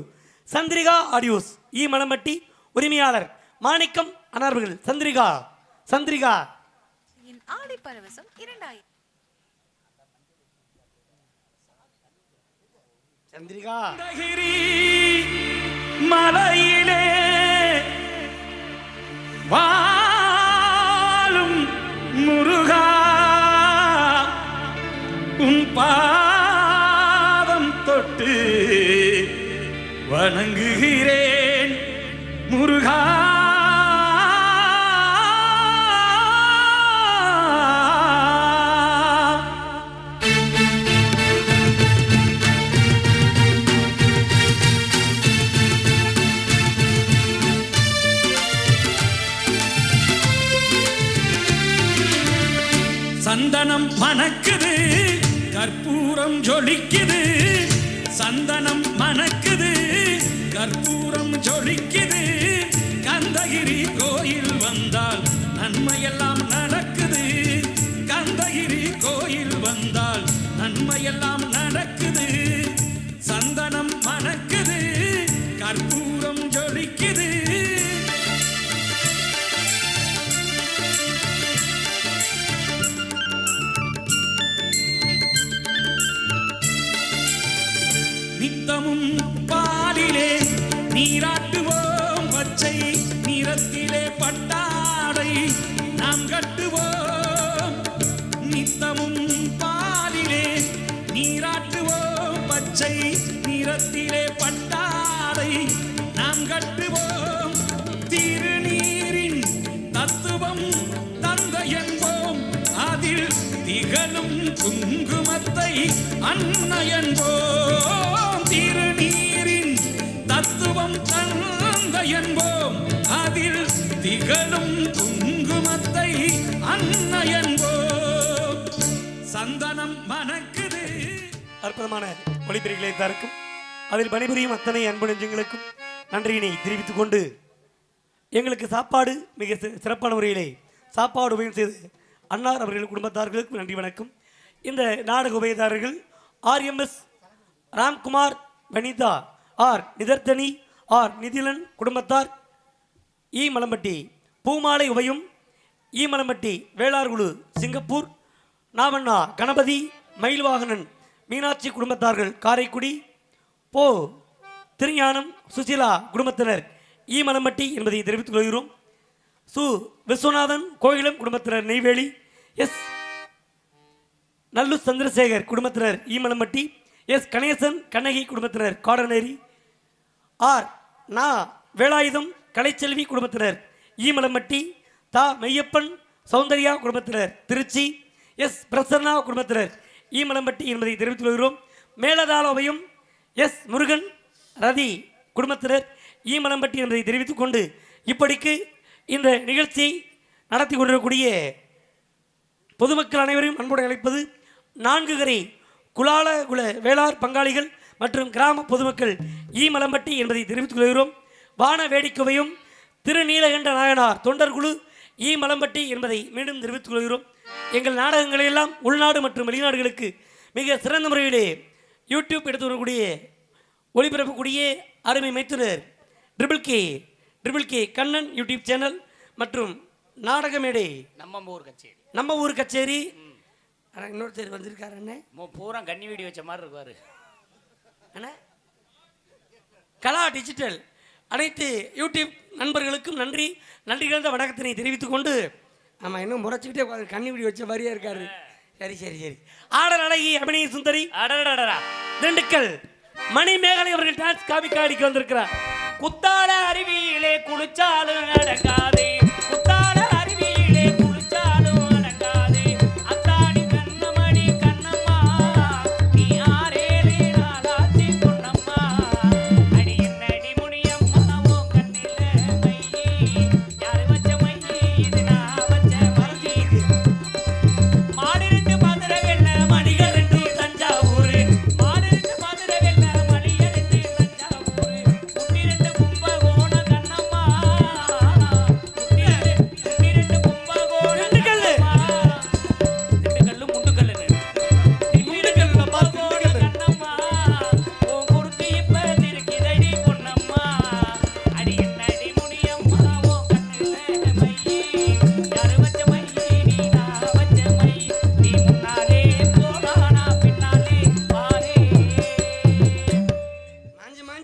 சந்திரிகா ஆடியோஸ் மலம்பட்டி உரிமையாளர் மாணிக்கம் அனார்கள். சந்திரிகா ஆடி பரவசம் 2000 சந்திரிகா மலையிலே வாழும் முருகா, உன் பாதம் தொட்டு வணங்குகிறேன் முருகா. சந்தனம் மணக்குது, கற்பூரம் ஜொலிக்குது. சந்தனம் மணக்குது, கற்பூரம் ஜொலிக்குது. கந்தகிரி கோயில் வந்தால் நன்மையெல்லாம் நடக்குது. கந்தகிரி கோயில் வந்தால் நன்மையெல்லாம் நடக்குது. சந்தனம் மணக்குது, கற்பூரம் ஜொலிக்குது. நித்தமும் பாலிலே நீராட்டுவோம், பச்சை நிறத்திலே பட்டாடை நாம் கட்டுவோம். நித்தமும் பாலிலே நீராட்டுவோம், பச்சை நிறத்திலே பட்டாடை நாம் கட்டுவோம். திருநீரின் தத்துவம் தந்தை என்போம், அதில் திகழும் குங்குமத்தை அன்னை என்போம். திருநீரின் தத்துவம் தந்தை என்போம், அதில் திகழும் குங்குமத்தை அன்னை என்போம். சந்தனம் மணக்குது. அற்புதமான ஒளிபெருகளை தருக்கும் அதில் பணிபுரியும் அத்தனை அன்பு நெஞ்சங்களுக்கும் நன்றியினை தெரிவித்துக் கொண்டு எங்களுக்கு சாப்பாடு மிக சிறப்பான முறையிலே சாப்பாடு உபயோகம் செய்து அன்னார் அவர்கள் குடும்பத்தார்களுக்கு நன்றி வணக்கம். இந்த நாடக உபயதாரர்கள் RMS ராம்குமார், வனிதா நிதர்த்தனி நிதிலன் குடும்பத்தார், மலம்பட்டி பூமாலை உபயம், மலம்பட்டி வேளார்குழு சிங்கப்பூர், நாவண்ணா கணபதி, மயில்வாகனன் மீனாட்சி குடும்பத்தார்கள் காரைக்குடி, திருஞானம் சுசிலா குடும்பத்தினர் மலம்பட்டி என்பதை தெரிவித்துக் கொள்கிறோம். விஸ்வநாதன் கோயிலம் குடும்பத்தினர் நெய்வேலி, நல்லு சந்திரசேகர் குடும்பத்தினர் மலம்பட்டி, கணேசன் கண்ணகி குடும்பத்தினர் காடநேரி, வேலாயுதம் கலைச்செல்வி குடும்பத்தினர் மலம்பட்டி, மெய்யப்பன் சௌந்தர்யா குடும்பத்தினர் திருச்சி, பிரசன்னா குடும்பத்தினர் மலம்பட்டி என்பதை தெரிவித்துக் கொள்கிறோம். மேலதாளவையும் முருகன் ரதி குடும்பத்தினர் மலம்பட்டி என்பதை தெரிவித்துக் கொண்டு இப்படிக்கு இந்த நிகழ்ச்சியை நடத்தி கொண்டிருக்கக்கூடிய பொதுமக்கள் அனைவரையும் அன்புடன் அழைப்பது 4 கரை குலாலகுல வேளார் பங்காளிகள் மற்றும் கிராம பொதுமக்கள் மலம்பட்டி என்பதை தெரிவித்துக் கொள்கிறோம். வான வேடிக்கையும் திருநீலகண்ட நாயனார் தொண்டர்குழு மலம்பட்டி என்பதை மீண்டும் தெரிவித்துக் கொள்கிறோம். எங்கள் நாடகங்களையெல்லாம் உள்நாடு மற்றும் வெளிநாடுகளுக்கு மிக சிறந்த முறையிலே யூடியூப் எடுத்து வரக்கூடிய ஒளிபரப்பக்கூடிய அருமை மைத்துனர் triple K Kannan YouTube channel மற்றும் நாடக மேடை நம்ம ஊர் கச்சேரி. இன்னொருத்தர் வந்திருக்காரு அண்ணே, பூரா கண்ணி வீடி வச்ச மாதிரி இருக்காரு அண்ணா. கலா டிஜிட்டல் அனைத்து யூடியூப் நண்பர்களுக்கும் நன்றி கலந்த வணக்கத்தினை தெரிவித்துக் கொண்டு ஆமாம் இன்னும் முறைச்சிக்கிட்டே கண்ணி வீடி வச்ச மாதிரியே இருக்காரு. சரி ஆடல் அழகி அபிநய சுந்தரி திண்டுக்கல் மணிமேகலை அவர்கள் டான்ஸ் காமிக்காடிக்கு வந்திருக்கிறார். குத்தால அருவியிலே குளிச்சாலும் நடக்காதே, குத்தால அருவியிலே குளிச்சாலும் நடக்காதே, அத்தாடி கண்ணமணி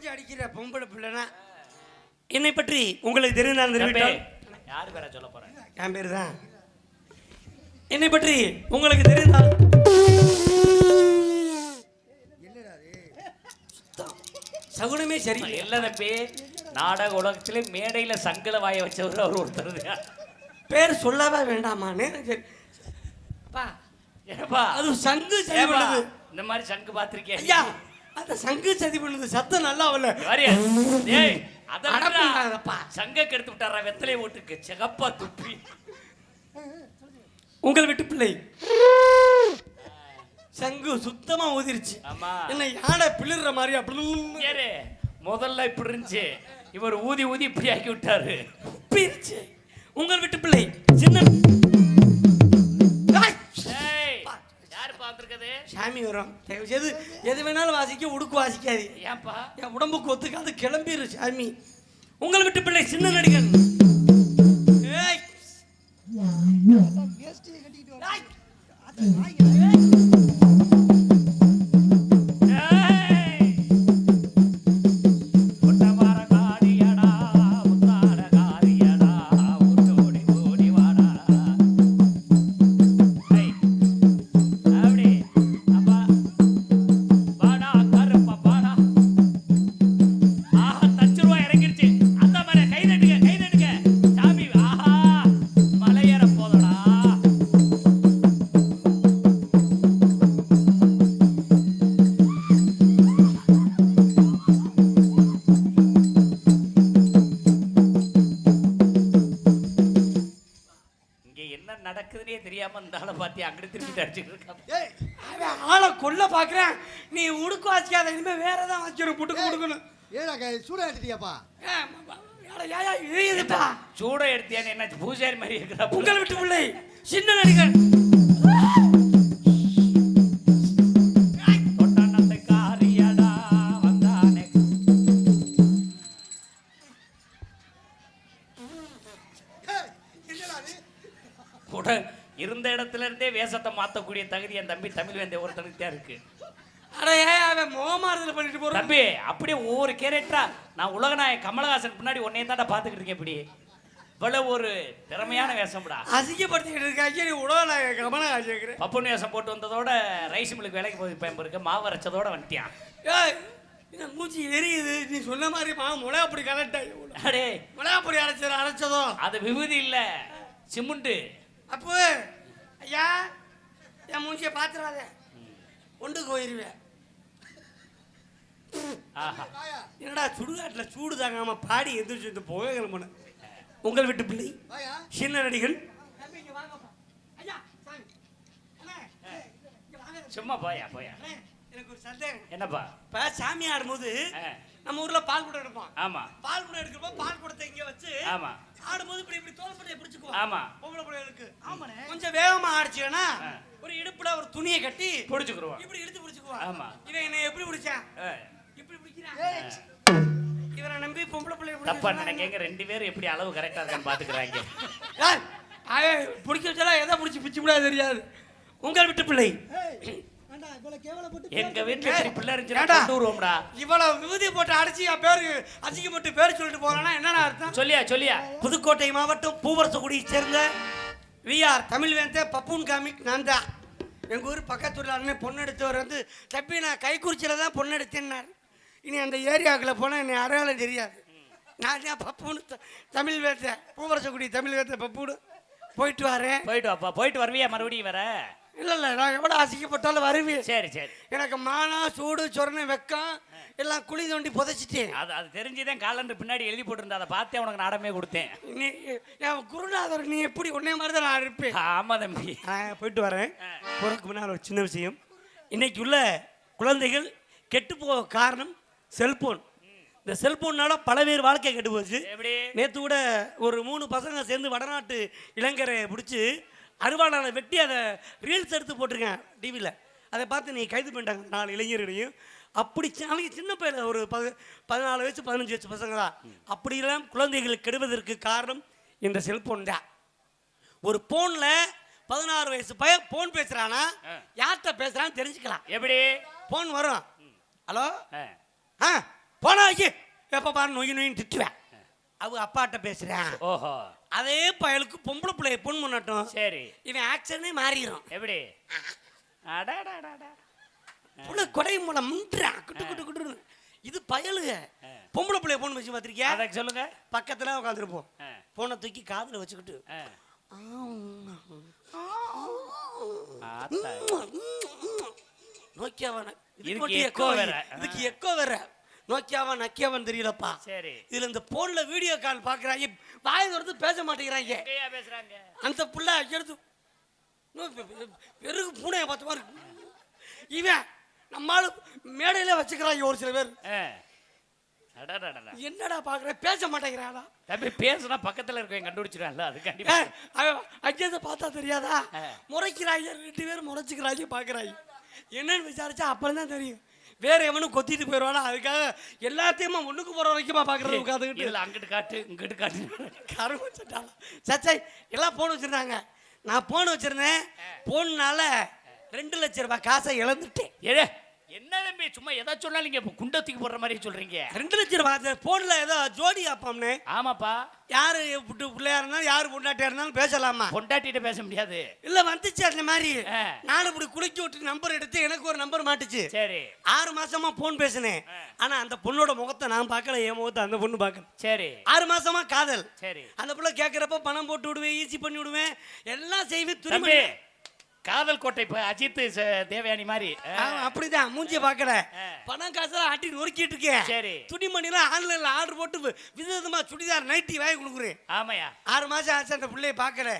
பாஞ்சு அடிக்கிற பொம்பளை பிள்ளைனா என்னை பற்றி உங்களுக்கு தெரிந்தால் தம்பி, தெரிவித்தால் யாரு பேர சொல்ல போறேன்? என் பேர் தான். என்னை பற்றி உங்களுக்கு தெரிந்தால் சகுனமே சரி இல்ல தம்பி, நாடக உலகத்திலே மேடையில சங்கல வாய வச்சவர் அவர் ஒருத்தர். பேர் சொல்லவே வேண்டாமான்னு சரி அப்பா ஏப்பா அது சங்கு சதி ஏப்பா, பண்ணுது. இந்த மாதிரி சங்கு பாத்திருக்கேன் ஐயா அந்த சங்கு சதி பண்ணுது சத்தம் நல்லா வரல. வாரியா? டேய், அத விட்றா. அடப்புடாதப்பா. சங்க கெடுத்து விட்டாரா வெத்தலை ஓட்டுக்கு சிகப்பா துப்பி. உங்கள் வீட்டு பிள்ளை சங்கு சுத்தமா ஊதிருச்சு. ஆமா. என்ன யானை பிளிர்ற மாதிரி அப்படி ஏறு, முதல்ல இப்படி இருந்துச்சு, இவர் ஊதி ஊதி இப்படி ஆக்கி விட்டாரு. பிரிச்சு. உங்கள் வீட்டு பிள்ளை சின்ன ஏய், ஏய், யாரு பாத்துருக்கது? சாமி வரும் தயவு செய்து எது வேணாலும் வாசிக்க உடுக்கு வாசிக்காது. ஏன்பா? என் உடம்புக்கு ஒத்துக்காது கிளம்பிடு சாமி. உங்கள் வீட்டு பிள்ளை சின்ன நடிகன். ஏய். ஏய். ஏய், ஒட்டமர காரியடா, முத்தாட காரியடா, ஓடி ஓடி வாடா. ஏய், அப்படி, அப்பா, வாடா, கருப்பா, வாடா. ஆஹா, தச்சு ரூபா இறங்கிருச்சு. அந்த மாதிரி கை தட்டுங்க, கை தட்டுங்க. சாமி, ஆஹா, மலையேற போதடா. இங்க என்ன நடக்குதுன்னே தெரியாம இந்த ஆளை பார்த்து அங்கிட்டு திருப்பி அடிச்சுட்டு இருக்கான். ஏய் அவன் ஆளை கொல்ல பாக்குறேன். நீ உடுக்கு வாசிக்காத, இனிமே வேற ஏதாவது வாசிக்கணும் புட்டுக்கு கொடுக்கணும். ஏடா சூடா எடுத்துட்டியாப்பா? இழியுதுப்பா. சூட எடுத்தியான்னு என்ன பூஜாரி மாதிரி இருக்கிறா? உங்கள் வீட்டு பிள்ளை சின்ன நடிகன். தொட்டானத்தை காரியடா வந்தானே. கூட இருந்த இடத்துல இருந்தே வேஷத்தை மாத்தக்கூடிய தகுதி என் தம்பி தமிழ் வேண்டிய ஒருத்தனுக்கு தான் இருக்கு. அட அவன் மோமாறுதல் பண்ணிட்டு போறான். தம்பி அப்படியே ஒவ்வொரு கேரக்டரா நான் உலகநாயகன் கமலஹாசன் பின்னாடி உன்னைய தாண்டா பாத்துக்கிட்டு இருக்கேன். இப்படி இவ்வளவு ஒரு திறமையான வேஷம்டா. அசிங்கப்படுத்திக்கிட்டு இருக்காங்க. நீ உடல நான் கவனம் ஆச்சுக்கிறேன். பப்புன் வேஷம் போட்டு வந்ததோட ரைஸ் மில்லுக்கு வேலைக்கு போய் பயன்படுக்க மாவு அரைச்சதோட வந்துட்டியான். ஏய் இந்த மூச்சு எரியுது. நீ சொன்ன மாதிரி முளை அப்படி கரெக்டா அடே, முளை அப்படி அரைச்சதோ அது விபூதி இல்ல, சிமுண்டு. அப்போ ஐயா என் மூஞ்சியை பாத்துறாத, ஒண்டுக்கு போயிருவேன். ஆஹா, என்னடா சுடுகாட்டுல சூடு தாங்காம பாடி எந்திரிச்சு இந்த புகை கிளம்புன. உங்கள் வீட்டு பிள்ளை வாயா சின்ன நடிகன். சும்மா போயா போயா. எனக்கு ஒரு சந்தேகம். என்னப்பா? இப்ப சாமி ஆடும்போது ஆ, நம்ம ஊர்ல பால் குடம் எடுப்போம். ஆமா பால் குடம் எடுக்கிறப்ப பால் குடத்தை இங்க வச்சு ஆமா ஆடும்போது இப்படி இப்படி தோள்பட்டையை பிடிச்சுக்குவோம். ஆமா பொம்பளை பிள்ளைகளுக்கு கொஞ்சம் வேகமா ஆடிச்சுன்னா ஆ. ஒரு இடுப்புல ஒரு துணியை கட்டி புடிச்சுக்குருவோம். இப்படி இழுத்து பிடிச்சுக்குவோம். ஆமா. இவன் என்ன எப்படி பிடிச்சான்? ஆ, இப்படி பிடிக்கிறான். இவரை நம்பி பொம்பளை பிள்ளை தப்பா நினைக்கங்க, ரெண்டு பேரும் எப்படி அளவு கரெக்டா இருக்கான்னு பாத்துக்கிறாங்க. பிடிக்க வச்சா எதை பிடிச்சி பிச்சு விட தெரியாது. உங்கள் வீட்டு பிள்ளை எங்க வீட்டுல இப்படி பிள்ளை இருந்துச்சுன்னா ஏண்டா? கொண்டு வருவோம்டா. இவ்வளவு விபூதி போட்டு அடிச்சு என் பேரு அசிங்கப்பட்டு பேர் சொல்லிட்டு போறானா என்னன்னா அர்த்தம்? சொல்லியா சொல்லியா. புதுக்கோட்டை மாவட்டம் பூவரசகுடியை சேர்ந்த விஆர் தமிழ்வேந்த பப்பூன் காமிக் நான் தான். எங்கள் ஊர் பக்கத்துல அண்ணன் பொண்ணு எடுத்தவர் வந்து தப்பி நான் கைக்குறிச்சியில் தான் பொண்ணு எடுத்தேன்னார். இனி அந்த ஏரியாவுக்குள்ள போனால் என்னை அடையாளம் தெரியாது. நான் தான் பப்பூன் தமிழ்வேந்த பூவரசகுடி தமிழ்வேந்த பப்பூன் போயிட்டு வரேன். போயிட்டு வாப்பா. போயிட்டு வருவியா மறுபடியும் வர? இல்லை இல்லை நான் எவ்வளோ அசிங்கப்பட்டாலும் வருவேன். சரி சரி. எனக்கு மானா சூடு சொரணை வெக்கம் எல்லாம் குழி தோண்டி புதைச்சிட்டேன். அது அது தெரிஞ்சுதான் காலண்டர் பின்னாடி எழுதி போட்டிருந்தா, அதை பார்த்தே உனக்கு நாடமே கொடுத்தேன். நீ என் குருநாதர் நீ எப்படி உன்னே மாதிரி தான் நான் இருப்பேன். ஆமா தம்பி. போயிட்டு வரேன். போறதுக்கு முன்னால் ஒரு சின்ன விஷயம். இன்னைக்கு உள்ள குழந்தைகள் கெட்டு போக காரணம் செல்போன். இந்த செல்போன்னால பல பேர் வாழ்க்கை கெட்டு போச்சு. எப்படி? நேற்று கூட ஒரு 3 பசங்க சேர்ந்து வடநாட்டு இளைஞரை பிடிச்சி அருவாளால் வெட்டி அதை ரீல்ஸ் எடுத்து போட்டிருக்கேன் டிவியில். அதை பார்த்து நீ கைது பண்ணிட்டாங்க 4 இளைஞர்களையும். அப்படி அவங்க சின்ன பையன் ஒரு 14 வயசு 15 வயசு பசங்க தான். அப்படியெல்லாம் குழந்தைகள் கெடுவதற்கு காரணம் இந்த செல்போன் தான். ஒரு போன்ல 16 வயசு பையன் போன் பேசுறானா யார்கிட்ட பேசுறான்னு தெரிஞ்சுக்கலாம். எப்படி? போன் வரும். ஹலோ போனாக்கி எப்போ பாரு நொய் நொயின்னு திட்டுவேன். அவ அப்பாட்ட பேசுறேன். ஓஹோ அதே பயலுக்கு பொம்பளை பிள்ளைய பொண்ணு பண்ணட்டும், சரி. இவன் ஆக்ஷனே மாறிடும். எப்படி அடாடாடாடா. புள்ள கொடை மூலம் முன்றான் குட்டு குட்டு குட்டு. இது பயலுக பொம்பளை பிள்ளைய பொண்ணு வச்சு பார்த்திருக்கியா? அதை சொல்லுங்க. பக்கத்துல உட்காந்துருப்போம், போனை தூக்கி காதுல வச்சுக்கிட்டு ஆத்தா. நோக்கியாவன் இதுக்கு எக்கோ வேற. இதுக்கு எக்கோ வேற. நோக்கியாவன் நக்கியாவன் தெரியலப்பா. சரி. இதுல இந்த போன்ல வீடியோ கால் பாக்குறாங்க, வாய் வரது பேச மாட்டேங்கிறாங்க. எங்கயா பேசுறாங்க? அந்த புள்ள எடுத்து பெருகு பூனையை பார்த்த மாதிரி இவன் நம்மால மேடையில வச்சுக்கிறாங்க ஒரு சில பேர். அடாடாடா. என்னடா பாக்குற, பேச மாட்டேங்கிறாடா. தம்பி பேசுனா பக்கத்துல இருக்கவங்க கண்டுபிடிச்சிடான்ல, அது கண்டிப்பா. அங்கேயே பார்த்தா தெரியாதா? முறைக்கிறாங்க, 2 பேரும் முறைச்சிக்கிறாங்க பாக்குறாங்க. என்னன்னு விசாரிச்சா அப்புறம் தான் தெரியும். வேற எவனும் கொத்திட்டு போயிடுவானா, அதுக்காக எல்லாத்தையுமா ஒண்ணுக்கு போற வரைக்குமா பாக்குறது உட்காந்துக்கிட்டு. இல்ல அங்கிட்டு காட்டு இங்கிட்டு காட்டு. கரும்பு வச்சுட்டாங்க. சச்சை எல்லாம் போன் வச்சிருந்தாங்க. நான் போன் வச்சிருந்தேன். போன்னால 2 லட்சம் ரூபாய் காசை இழந்துட்டேன். ஏ என்ன தம்பி சும்மா எதாச்சும் சொன்னாலும் நீங்க குண்டத்துக்கு போடுற மாதிரி சொல்றீங்க. 2 லட்சம் ரூபாய் போன்ல ஏதோ ஜோடி ஆப்பாம்னு. ஆமாப்பா. யாரு பிள்ளையா இருந்தாலும் யாரு பொண்டாட்டியா இருந்தாலும் பேசலாமா? பொண்டாட்டிட்ட பேச முடியாது. இல்ல வந்துச்சு அந்த மாதிரி. நானும் இப்படி குளிக்கி விட்டு நம்பர் எடுத்து எனக்கு ஒரு நம்பர் மாட்டுச்சு. சரி. 6 மாசமா போன் பேசினேன். ஆனா அந்த பொண்ணோட முகத்தை நான் பார்க்கல, என் முகத்தை அந்த பொண்ணு பார்க்கல. சரி. 6 மாசமா காதல். சரி. அந்த புள்ள கேட்கறப்ப பணம் போட்டு விடுவேன், ஈஸி பண்ணி விடுவேன், எல்லாம் செய்வேன். தம்பி காதல் கோட்டை இப்ப அஜித் தேவயானி மாதிரி. அப்படிதான் மூஞ்சிய பாக்கல. பணம் காசெல்லாம் ஆட்டி நொறுக்கிட்டு இருக்கேன். சரி. துணிமணிலாம் ஆன்லைன்ல ஆர்டர் போட்டு விதவிதமா சுடிதார் நைட்டி வாங்கி கொடுக்குறேன். ஆமாயா. 6 மாசம் ஆச்சு அந்த பிள்ளைய பார்க்கல.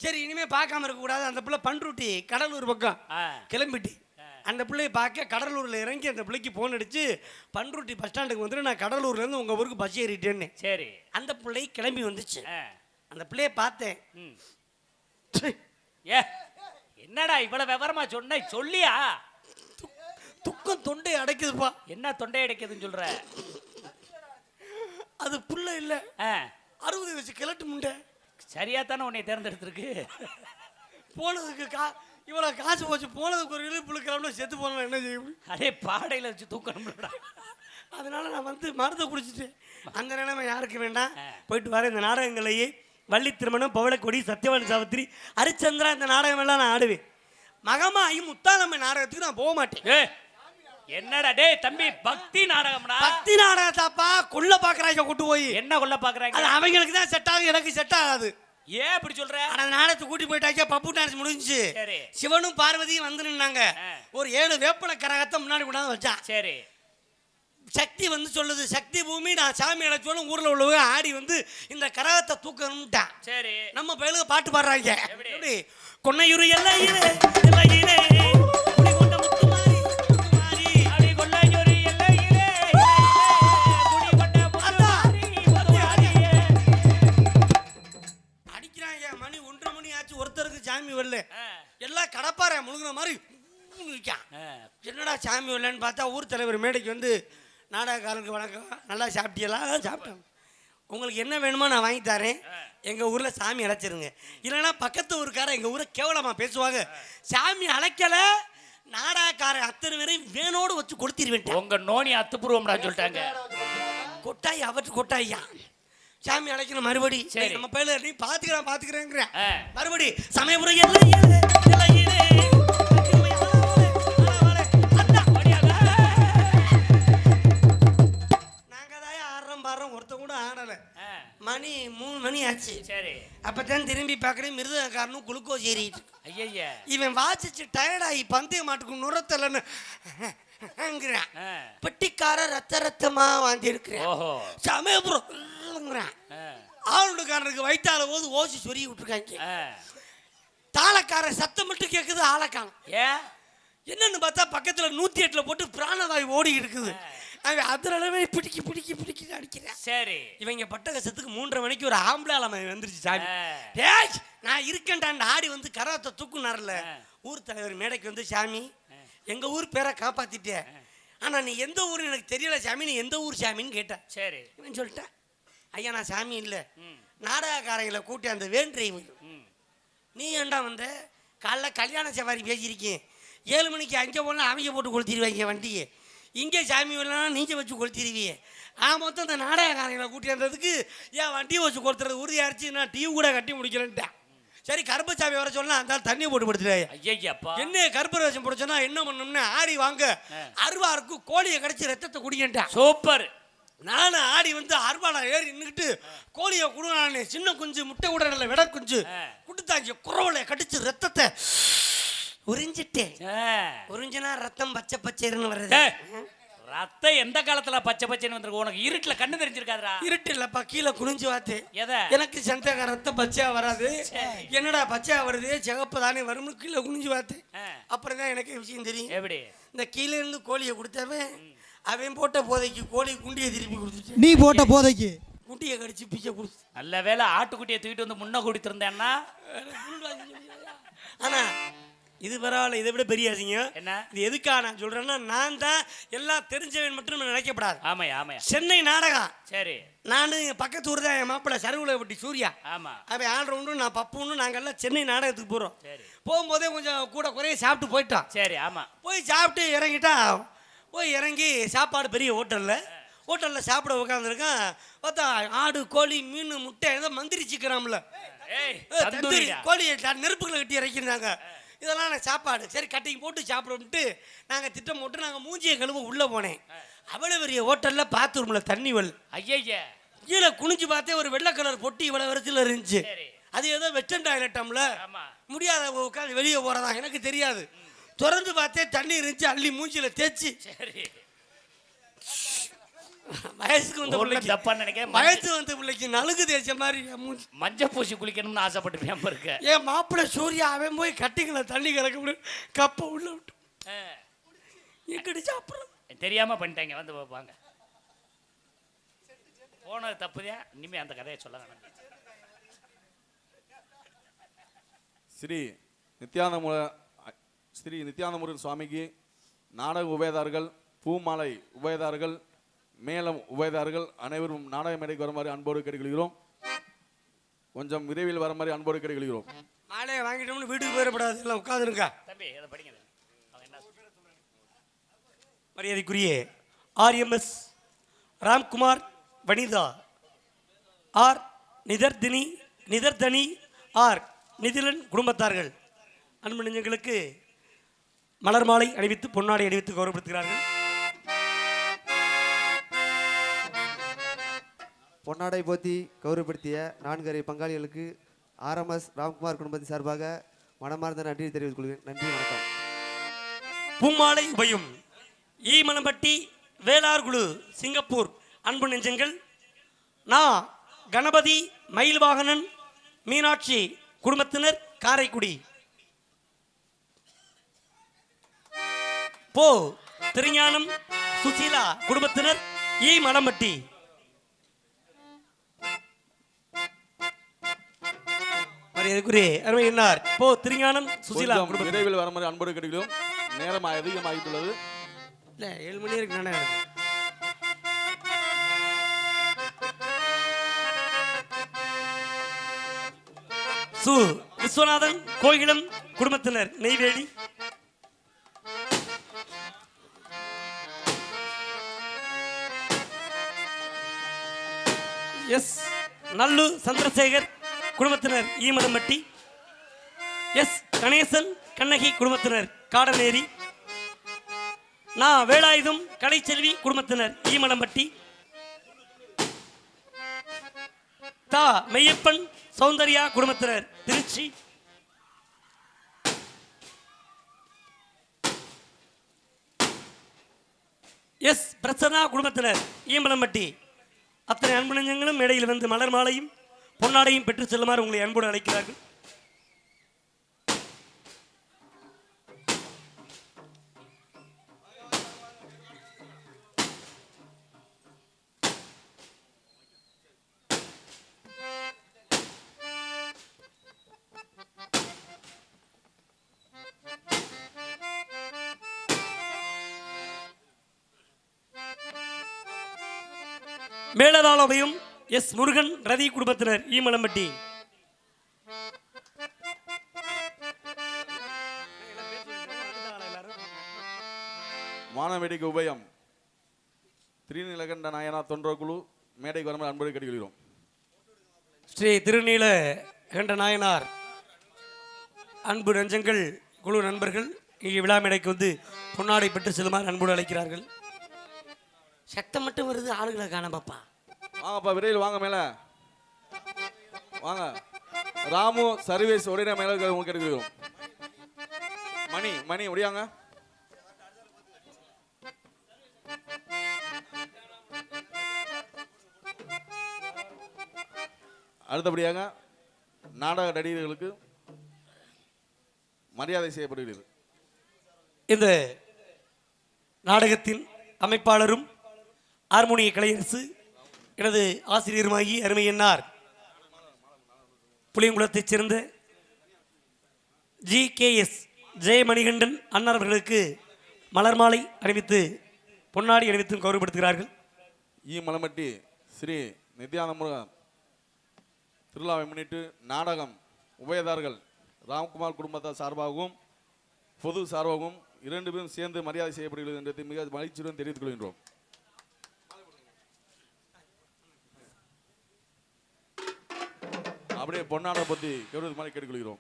சரி இனிமே பார்க்காம இருக்க கூடாது. அந்த பிள்ளை பண்ருட்டி கடலூர் பக்கம் கிளம்பிட்டு அந்த பிள்ளைய பார்க்க கடலூர்ல இறங்கி அந்த பிள்ளைக்கு போன் அடிச்சு பண்ருட்டி பஸ் ஸ்டாண்டுக்கு வந்துட்டு நான் கடலூர்ல இருந்து உங்க ஊருக்கு பஸ் ஏறிட்டேன்னு. சரி. அந்த பிள்ளை கிளம்பி வந்துச்சு. அந்த பிள்ளைய பார்த்தேன். ஏ என்னடா இவ்வளவு விவரமா சொன்ன, சொல்லியா? துக்கம் தொண்டை அடைக்குதுப்பா. என்ன தொண்டை அடைக்குதுன்னு சொல்ற? அது புள்ள இல்ல, 60 வயசு கிழட்டு முண்டை. சரியா தானே உன்னை தேர்ந்தெடுத்திருக்கு. போனதுக்கு இவ்வளவு காசு போச்சு, போனதுக்கு ஒரு இழுப்பு கிளம்பு செத்து போன என்ன செய்ய முடியும்? அதே பாடையில வச்சு தூக்கணும்டா. அதனால நான் வந்து மருந்தை குடிச்சிட்டேன். அந்த நிலைமை யாருக்கு வேண்டாம். போயிட்டு வர இந்த நாடகங்களையே வள்ளி திருமணம், பவளக்கொடி, சத்யவான் சாவித்திரி, ஹரிச்சந்திரா, இந்த நாடகம் எல்லாம் நான் ஆடுவேன். மகமாயி முத்தாலம்மை நாடகத்துக்கு நான் போக மாட்டேன். என்னடா டேய் தம்பி, பக்தி நாடகம்டா. பக்தி நாடகத்தாப்பா கொல்ல பாக்குறாங்க, கூட்டு போய் என்ன கொல்ல பாக்குறாங்க? அது அவங்களுக்கு தான் செட் ஆகும், எனக்கு செட் ஆகாது. ஏன் அப்படி சொல்ற? அந்த நாடகத்தை கூட்டி போயிட்டாக்க பப்பு டான்ஸ் முடிஞ்சு. சிவனும் பார்வதியும் வந்து நின்னாங்க. ஒரு 7 வேப்பன கரகத்தை முன்னாடி கொண்டாந்து வச்சான். சரி. சக்தி வந்து சொல்லுது, சக்தி பூமி நான் சாமி அழைச்சோன்னு ஊர்ல உள்ளவங்க ஆடி வந்து இந்த கரகத்தை தூக்கணும்ட்டான். சரி. நம்ம பயிலுக்கு பாட்டு பாடுறாங்க. எப்படி? கொன்னையூர் எல்லையிலே எல்லையிலே குடிகொண்ட முத்துமாரி முத்துமாரி அடி கொன்னையூர் எல்லையிலே குடிகொண்ட முத்துமாரி முத்துமாரி. அடிக்கிறாங்க. மணி 1:30 மணி ஆச்சு, ஒருத்தருக்கு சாமி வரல. எல்லாம் கடப்பாறை முழுங்கின மாதிரி நிற்கான். என்னடா சாமி வரலன்னு பார்த்தா ஊர் தலைவர் மேடைக்கு வந்து, நாடகக்காரருக்கு வணக்கம், நல்லா சாப்பிட்டீங்களா? சாப்பிட்டேன். உங்களுக்கு என்ன வேணுமோ நான் வாங்கி தரேன், எங்கள் ஊரில் சாமி அழைச்சிருங்க. இல்லைன்னா பக்கத்து ஊருக்காரன் எங்கள் ஊரை கேவலமாக பேசுவாங்க. சாமி அழைக்கலை, நாடகக்காரன் அத்தனை பேரையும் வேணோடு வச்சு கொடுத்திருவேன். உங்கள் நோனி அத்துப்பூர்வம்டா சொல்லிட்டாங்க. கொட்டாய் அவற்று கொட்டாயா சாமி அழைக்கணும். மறுபடி சரி நம்ம பையில நீ பார்த்துக்கிறேங்கிறேன். மறுபடி சமயபுரம் எல்லையிலே எல்லையிலே ஒருத்த கூட ஆடல. மணி 3 மணி ஆச்சு. சரி. அப்பதான் திரும்பி பார்க்கறேன், மிருதகாரனும் குளுக்கோஸ் ஏறிட்டு. ஐயா இவன் வாசிச்சு டயர்டாகி பந்தய மாட்டுக்கு நுரத்தலன்னு பெட்டிக்கார ரத்த ரத்தமா வாந்தி இருக்கிறேன். சமயபுரம் ஆளுக்காரனுக்கு வயிற்றால போது ஓசி சொருகி விட்டுருக்காங்க. தாளக்கார சத்தம் மட்டும் கேட்குது, ஆளக்கான. என்னன்னு பார்த்தா பக்கத்துல 108 போட்டு பிராணவாயு ஓடி இருக்குது. அதனாலவே பிடிக்கி பிடிக்கி பிடிக்கி அடிக்கிறேன். சரி. இவங்க பட்ட கசத்துக்கு 3:30 மணிக்கு ஒரு ஆம்பளால வந்துருச்சு சாமி. நான் இருக்கேன்டான் ஆடி வந்து கரகத்தை தூக்குனார்ல. ஊர் தலைவர் மேடைக்கு வந்து, சாமி எங்க ஊர் பேரை காப்பாத்திட்டேன், ஆனா நீ எந்த ஊர் எனக்கு தெரியல சாமி, நீ எந்த ஊர் சாமின்னு கேட்டேன். சரி. இவன் சொல்லிட்டேன், ஐயா நான் சாமி இல்லை, நாடகக்காரங்களை கூட்டி அந்த வேன் டிரைவர். நீ ஏண்டா வந்த? காலைல கல்யாண சவாரி பேசியிருக்கேன், 7 மணிக்கு அங்கே போனால் அவங்க போட்டு கொளுத்திடுவாங்க வண்டியை. இங்கே சாமி வரலாம் நீங்கள் வச்சு கொளுத்திடுவீங்க. மொத்தம் இந்த நாடகக்காரங்களை கூட்டியாந்ததுக்கு ஏன் வண்டியை வச்சு கொளுத்துறது உறுதியாகிடுச்சு. நான் டிவி கூட கட்டி முடிக்கிறேன்ட்டேன். சரி கருப்பசாமி வர சொன்னா அந்த தண்ணியை போட்டு படுத்துறாரு. ஐயப்பா என்ன கருப்பரவேசம் போட சொன்னா என்ன பண்ணணும்னு ஆடி வாங்க அருவாருக்கு கோழியை கடிச்சு ரத்தத்தை குடிக்கிட்டேன். சூப்பர். நானும் ஆடி வந்து அருவாளை ஏறி நின்றுக்கிட்டு கோழியை குடுவானே சின்ன குஞ்சு முட்டை விடல விட குஞ்சு குடுத்தாச்சு குறவலை கடிச்சு ரத்தத்தை உறிஞ்சிட்டேன். உறிஞ்சினா ரத்தம் பச்சை பச்சைன்னு வருது. ரத்தம் எந்த காலத்துல பச்சை பச்சைன்னு வந்திருக்கு? உனக்கு இருட்டுல கண்ணு தெரிஞ்சிருக்காதா? இருட்டு இல்லப்பா, கீழே குனிஞ்சு பார்த்து. எதை? எனக்கு சந்தேகம் ரத்தம் பச்சையா வராது, என்னடா பச்சையா வருது சிகப்பு தானே வரும்னு கீழே குனிஞ்சு பார்த்து. அப்புறம் தான் எனக்கு விஷயம் தெரியும். எப்படி? இந்த கீழே இருந்து கோழியை கொடுத்தவன் அவன் போட்ட போதைக்கு கோழி குண்டியை திருப்பி கொடுத்துட்டு நீ போட்ட போதைக்கு குண்டியை கடிச்சு பிச்சை கொடுத்து. நல்ல வேலை ஆட்டுக்குட்டியை தூக்கிட்டு வந்து முன்ன கொடுத்துருந்தேன்னா. ஆனா இது பரவாயில்ல, இதை விட பெரிய அசிங்கம் என்ன? இது எதுக்காக நான் சொல்றேன்னா, நான் தான் எல்லாம் தெரிஞ்சவன் மட்டும் நினைக்கப்படாது. ஆமாயா ஆமாயா. சென்னை நாடகம். சரி. நான் பக்கத்து ஊர் தான் என் மாப்பிள்ள சருகுல விட்டி சூர்யா. ஆமா. அவன் ஆல்ரவுண்டும் நான் பப்புன்னு நாங்கள் எல்லாம் சென்னை நாடகத்துக்கு போகிறோம். சரி. போகும்போதே கொஞ்சம் கூட குறைய சாப்பிட்டு போயிட்டான். சரி. ஆமா. போய் சாப்பிட்டு இறங்கிட்டா போய் இறங்கி சாப்பாடு பெரிய ஹோட்டலில் சாப்பிட உட்காந்துருக்கான். பார்த்தா ஆடு கோழி மீன் முட்டை ஏதோ மந்திரி சிக்கிறாம்ல தந்தூரி கோழி நெருப்புகளை கட்டி இறக்கிருந்தாங்க. இதெல்லாம் நான் சாப்பாடு சரி கட்டிங் போட்டு சாப்பிடும்ட்டு நாங்கள் திட்டம் போட்டு நாங்கள் மூஞ்சியை கழுவ உள்ளே போனேன். அவ்வளோ பெரிய ஹோட்டலில் பாத்ரூமில் தண்ணி வல். ஐயா கீழே குனிஞ்சு பார்த்தே ஒரு வெள்ளை கலர் பொட்டி இவ்வளோ வருஷத்தில் இருந்துச்சு. அது ஏதோ வெஸ்டர்ன் டாய்லெட்டாம்ல, முடியாத உட்காந்து வெளியே போகிறதா எனக்கு தெரியாது. திறந்து பார்த்தே தண்ணி இருந்துச்சு, அள்ளி மூஞ்சியில் தேய்ச்சி. சரி. வயசுக்கு வந்த பிள்ளைக்கு தப்பா நினைக்க, வயசு வந்த பிள்ளைக்கு நலுங்கு தேய்ச்ச மாதிரி மஞ்சள் பூசி குளிக்கணும்னு ஆசைப்பட்டு இருக்க. என் மாப்பிள்ளை சூர்யா அவன் போய் கட்டிங்களை தண்ணி கலக்க முடியும் கப்பை உள்ள விட்டு எங்கடி சாப்பிட்றோம் தெரியாம பண்ணிட்டாங்க. வந்து பார்ப்பாங்க. போனது தப்புதான். இனிமே அந்த கதையை சொல்ல வேணாம். ஸ்ரீ நித்யானந்தமுருகன் சுவாமிக்கு நாடக உபயதார்கள், பூமாலை உபயதார்கள், மேலம் உபயதார்கள் அனைவரும் நாடக மேடைக்கு வருமாறு அன்போடு கேட்டுக்கொள்கிறோம். கொஞ்சம் விரைவில் வருமாறு அன்போடு கேட்டுக்கொள்கிறோம். மாலையை வாங்கிட்டோம்னு வீட்டுக்கு போயிடப்படாது, எல்லாம் உட்காந்துருக்கா. தம்பி அதை படிங்க. மரியாதைக்குரிய RMS Ramkumar Vanitha, R Nithardhani, R Nithilan குடும்பத்தார்கள் அன்பு நெஞ்சங்களுக்கு மலர் மாலை அணிவித்து பொன்னாடை அணிவித்து கௌரவப்படுத்துகிறார்கள். பொன்னாடை போத்தி கௌரவப்படுத்திய 4 பங்காளிகளுக்கு RMS ராம்குமார் குடும்பத்தின் சார்பாக மனமார்ந்த நன்றி தெரிவித்துக் கொள்கிறேன். நன்றி, வணக்கம். பூமாலை உபயம் ஈமலம்பட்டி வேளார் குழு சிங்கப்பூர் அன்பு நெஞ்சங்கள், நான் கணபதி மயில்வாகனன் மீனாட்சி குடும்பத்தினர் காரைக்குடி, போ திருஞானம் சுசீலா குடும்பத்தினர் ஈமலம்பட்டி, அருமை என்னார் போ திருஞானம் சுசீலா விரைவில் வருமாறு அன்போடு கேட்டுக்கிறோம். நேரம் அதிகமாகிட்டுள்ளது. 7 மணி இருக்கு. நானே சு விஸ்வநாதன் கோகிலம் குடும்பத்தினர் நெய்வேலி, எஸ் நல்லு சந்திரசேகர் குடும்பத்தினர் ஈமலம்பட்டி, எஸ் கணேசன் கண்ணகி குடும்பத்தினர் காடநேரி, நான் வேலாயுதம் கலைச்செல்வி குடும்பத்தினர் ஈமலம்பட்டி, தா மெய்யப்பன் சௌந்தர்யா குடும்பத்தினர் திருச்சி, எஸ் பிரசன்னா குடும்பத்தினர் ஈமலம்பட்டி. அத்தனை அன்பு நெஞ்சங்களும் மேடையில் வந்து மலர் மாலையும் பொன்னாடையும் பெற்று செல்லுமாறு உங்களை அன்போடு அழைக்கிறார்கள். மேலதாளவையும் எஸ் முருகன் ரதி குடும்பத்தினர் ஈமலம்பட்டி, வானவேடிக்கை உபயம் திருநீலகண்ட நாயனார் தொண்டர் குழு மேடைக்கு வருமாறு அன்போடு கேட்டுக்கொள்கிறோம். ஸ்ரீ திருநீலகண்ட நாயனார் அன்பு நெஞ்சங்கள் குழு நண்பர்கள் இங்கே விழா மேடைக்கு வந்து பொன்னாடை பெற்று செல்லுமாறு அன்போடு அழைக்கிறார்கள். சத்தம் மட்டும் வருது, ஆளுகளை காணாமப்பா. வாங்கப்பா, விரைவில் வாங்க, மேலே வாங்க. ராமு சர்வீஸ் உடைய மேலே கேட்டுக்கொள்கிறோம். மணி ஒடியாங்க. அடுத்தபடியாக நாடக நடிகர்களுக்கு மரியாதை செய்யப்படுகிறது. இந்த நாடகத்தின் அமைப்பாளரும் ஹார்மோனிய கலையரசு எனது ஆசிரியருமாகி அருமையன்னார் புளியங்குளத்தைச் சேர்ந்த GKS ஜெயமணிகண்டன் அண்ணார் அவர்களுக்கு மலர் மாலை அணிவித்து பொன்னாடி அணிவித்தும் கௌரவப்படுத்துகிறார்கள். மலமட்டி ஸ்ரீ நித்யானந்த முருகன் திருவிழாவை முன்னிட்டு நாடகம் உபயதார்கள் ராம்குமார் குடும்பத்தார் சார்பாகவும் பொது சார்பாகவும் 2 பேரும் சேர்ந்து மரியாதை செய்யப்படுகிறது என்பதை மிக மகிழ்ச்சியுடன் தெரிவித்துக் கொள்கின்றோம். அப்படியே பொன்னாடை பற்றி கௌரவ மாதிரி கேட்டுக்கொள்கிறோம்.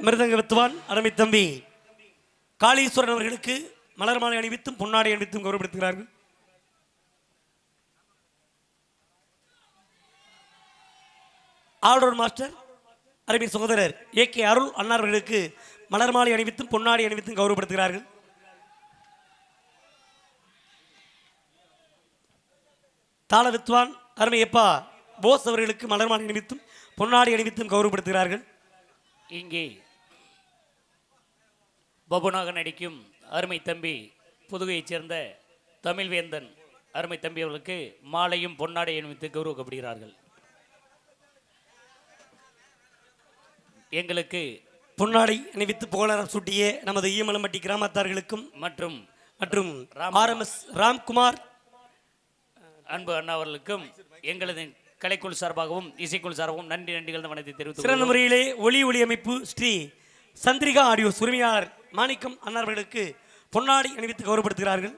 மிருதங்க வித்துவான் அருமை தம்பி காளீஸ்வரன் அவர்களுக்கு மலர் மாலை அணிவித்தும் பொன்னாடை அணிவித்தும் கௌரவப்படுத்துகிறார்கள். ஆல்ரவுண்ட் மாஸ்டர் அருமை சகோதரர் AK அருள் அண்ணார்களுக்கு மலர் மாலை அணிவித்தும் பொன்னாடை அணிவித்தும் கௌரவப்படுத்துகிறார்கள். தாள வித்வான் அருமை எப்பா போஸ் அவர்களுக்கு மலர் மாலை அணிவித்தும் பொன்னாடை அணிவித்தும் கௌரவப்படுத்துகிறார்கள். இங்கே பபுனாக நடிக்கும் அருமை தம்பி புதுவையைச் சேர்ந்த தமிழ்வேந்தன் அருமை தம்பி அவர்களுக்கு மாலையும் பொன்னாடை அணிவித்து கௌரவிக்கப்படுகிறார்கள். எங்களுக்கு பொன்னாடை அணிவித்து புகழாரம் சூட்டிய நமது ஈமலம்பட்டி கிராமத்தார்களுக்கும் மற்றும் மற்றும் RMS ராம்குமார் அன்பு அண்ணா அவர்களுக்கும் எங்களது கலைக்குழு சார்பாகவும் இசைக்குழு சார்பாகவும் நன்றிகள் வணக்கத்தை தெரிவித்து சிறந்த முறையிலே ஒளி அமைப்பு ஸ்ரீ சந்திரிகா ஆடியோ உரிமையாளர் மாணிக்கம் அண்ணார்களுக்கு பொன்னாடை அணிவித்து கௌரவப்படுத்துகிறார்கள்.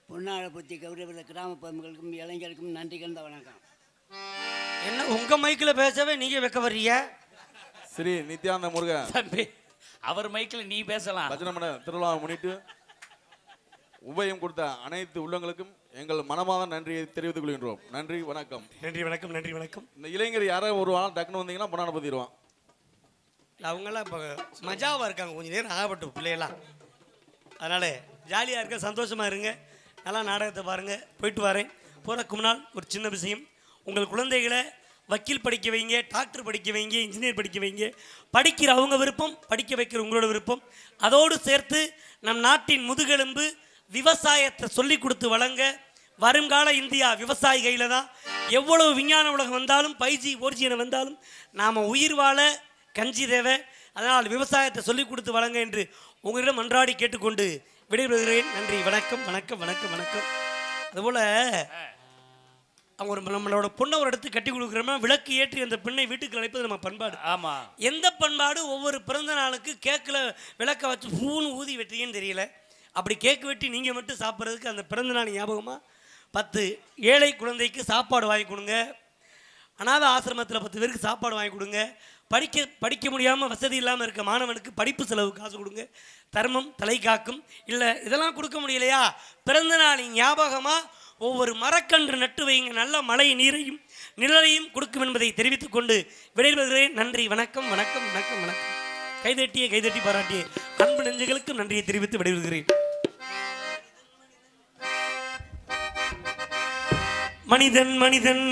பொன்னாடை பற்றி கௌரவ கிராம பொதுமக்களுக்கும் இளைஞருக்கும் நன்றி கலந்த வணக்கம். என்ன உங்க மைக்கில் பேசவே நீங்க வைக்க வர்றீங்க? ஸ்ரீ நித்யானந்த முருகன் தம்பி அவர் மைக்கில் நீ பேசலாம். பஜனமட திருவிழாவை முன்னிட்டு உபயம் கொடுத்த அனைத்து உள்ளங்களுக்கும் எங்கள் மனமாத நன்றியை தெரிவித்துக் கொள்கின்றோம். நன்றி, வணக்கம். நன்றி வணக்கம். நன்றி வணக்கம். இந்த இளைஞர் யாராவது ஒரு ஆள் டக்குன்னு வந்தீங்கன்னா பொன்னாடை பத்திடுவான். அவங்கெல்லாம் இப்போ மஜாவாக இருக்காங்க, கொஞ்சம் நேரம் ஆகப்பட்டு பிள்ளையெல்லாம். அதனால் ஜாலியாக இருக்க, சந்தோஷமாக இருங்க, நல்லா நாடகத்தை பாருங்கள். போயிட்டு வரேன். போகிறதுக்கு முன்னால் ஒரு சின்ன விஷயம். உங்கள் குழந்தைகளை வக்கீல் படிக்க வைங்க, டாக்டர் படிக்க வைங்க, இன்ஜினியர் படிக்க வைங்க. படிக்கிற அவங்க விருப்பம், படிக்க வைக்கிற உங்களோட விருப்பம். அதோடு சேர்த்து நம் நாட்டின் முதுகெலும்பு விவசாயத்தை சொல்லி கொடுத்து வழங்க. வருங்கால இந்தியா விவசாயி கையில் தான். எவ்வளவு விஞ்ஞான உலகம் வந்தாலும் 5G 4G வந்தாலும் நாம் உயிர் வாழ கஞ்சி தேவை. அதனால் விவசாயத்தை சொல்லிக் கொடுத்து வழங்க என்று உங்களிடம் மன்றாடி கேட்டுக்கொண்டு விடைபெறுகிறேன். நன்றி, வணக்கம் வணக்கம் வணக்கம் வணக்கம். அதுபோல் அவங்க ஒரு நம்மளோட பொண்ணை ஒரு இடத்துக்கு கட்டி கொடுக்குறோமா, விளக்கு ஏற்றி அந்த பெண்ணை வீட்டுக்கு அழைப்பது நம்ம பண்பாடு. ஆமாம். எந்த பண்பாடு ஒவ்வொரு பிறந்த நாளுக்கு கேக்கில் விளக்க வச்சு பூன்னு ஊதி வெட்டிங்கன்னு தெரியல. அப்படி கேக்கு வெட்டி நீங்கள் மட்டும் சாப்பிட்றதுக்கு அந்த பிறந்த நாள் ஞாபகமாக 10 ஏழை குழந்தைக்கு சாப்பாடு வாங்கி கொடுங்க. அநாத ஆசிரமத்தில் 10 பேருக்கு சாப்பாடு வாங்கி கொடுங்க. படிக்க முடியாமல் வசதி இல்லாமல் இருக்க மாணவனுக்கு படிப்பு செலவு காசு கொடுங்க. தர்மம் தலை காக்கும். இல்லை இதெல்லாம் கொடுக்க முடியலையா, பிறந்த நாளின் ஞாபகமாக ஒவ்வொரு மரக்கன்று நட்டு வைங்க. நல்ல மழை நீரையும் நிழலையும் கொடுக்கும் என்பதை தெரிவித்துக் கொண்டு விடைபெறுகிறேன். நன்றி, வணக்கம் வணக்கம் வணக்கம் வணக்கம். கைதட்டி பாராட்டிய அன்பு நெஞ்சுகளுக்கும் நன்றியை தெரிவித்து விடைபெறுகிறேன். மனிதன் மனிதன்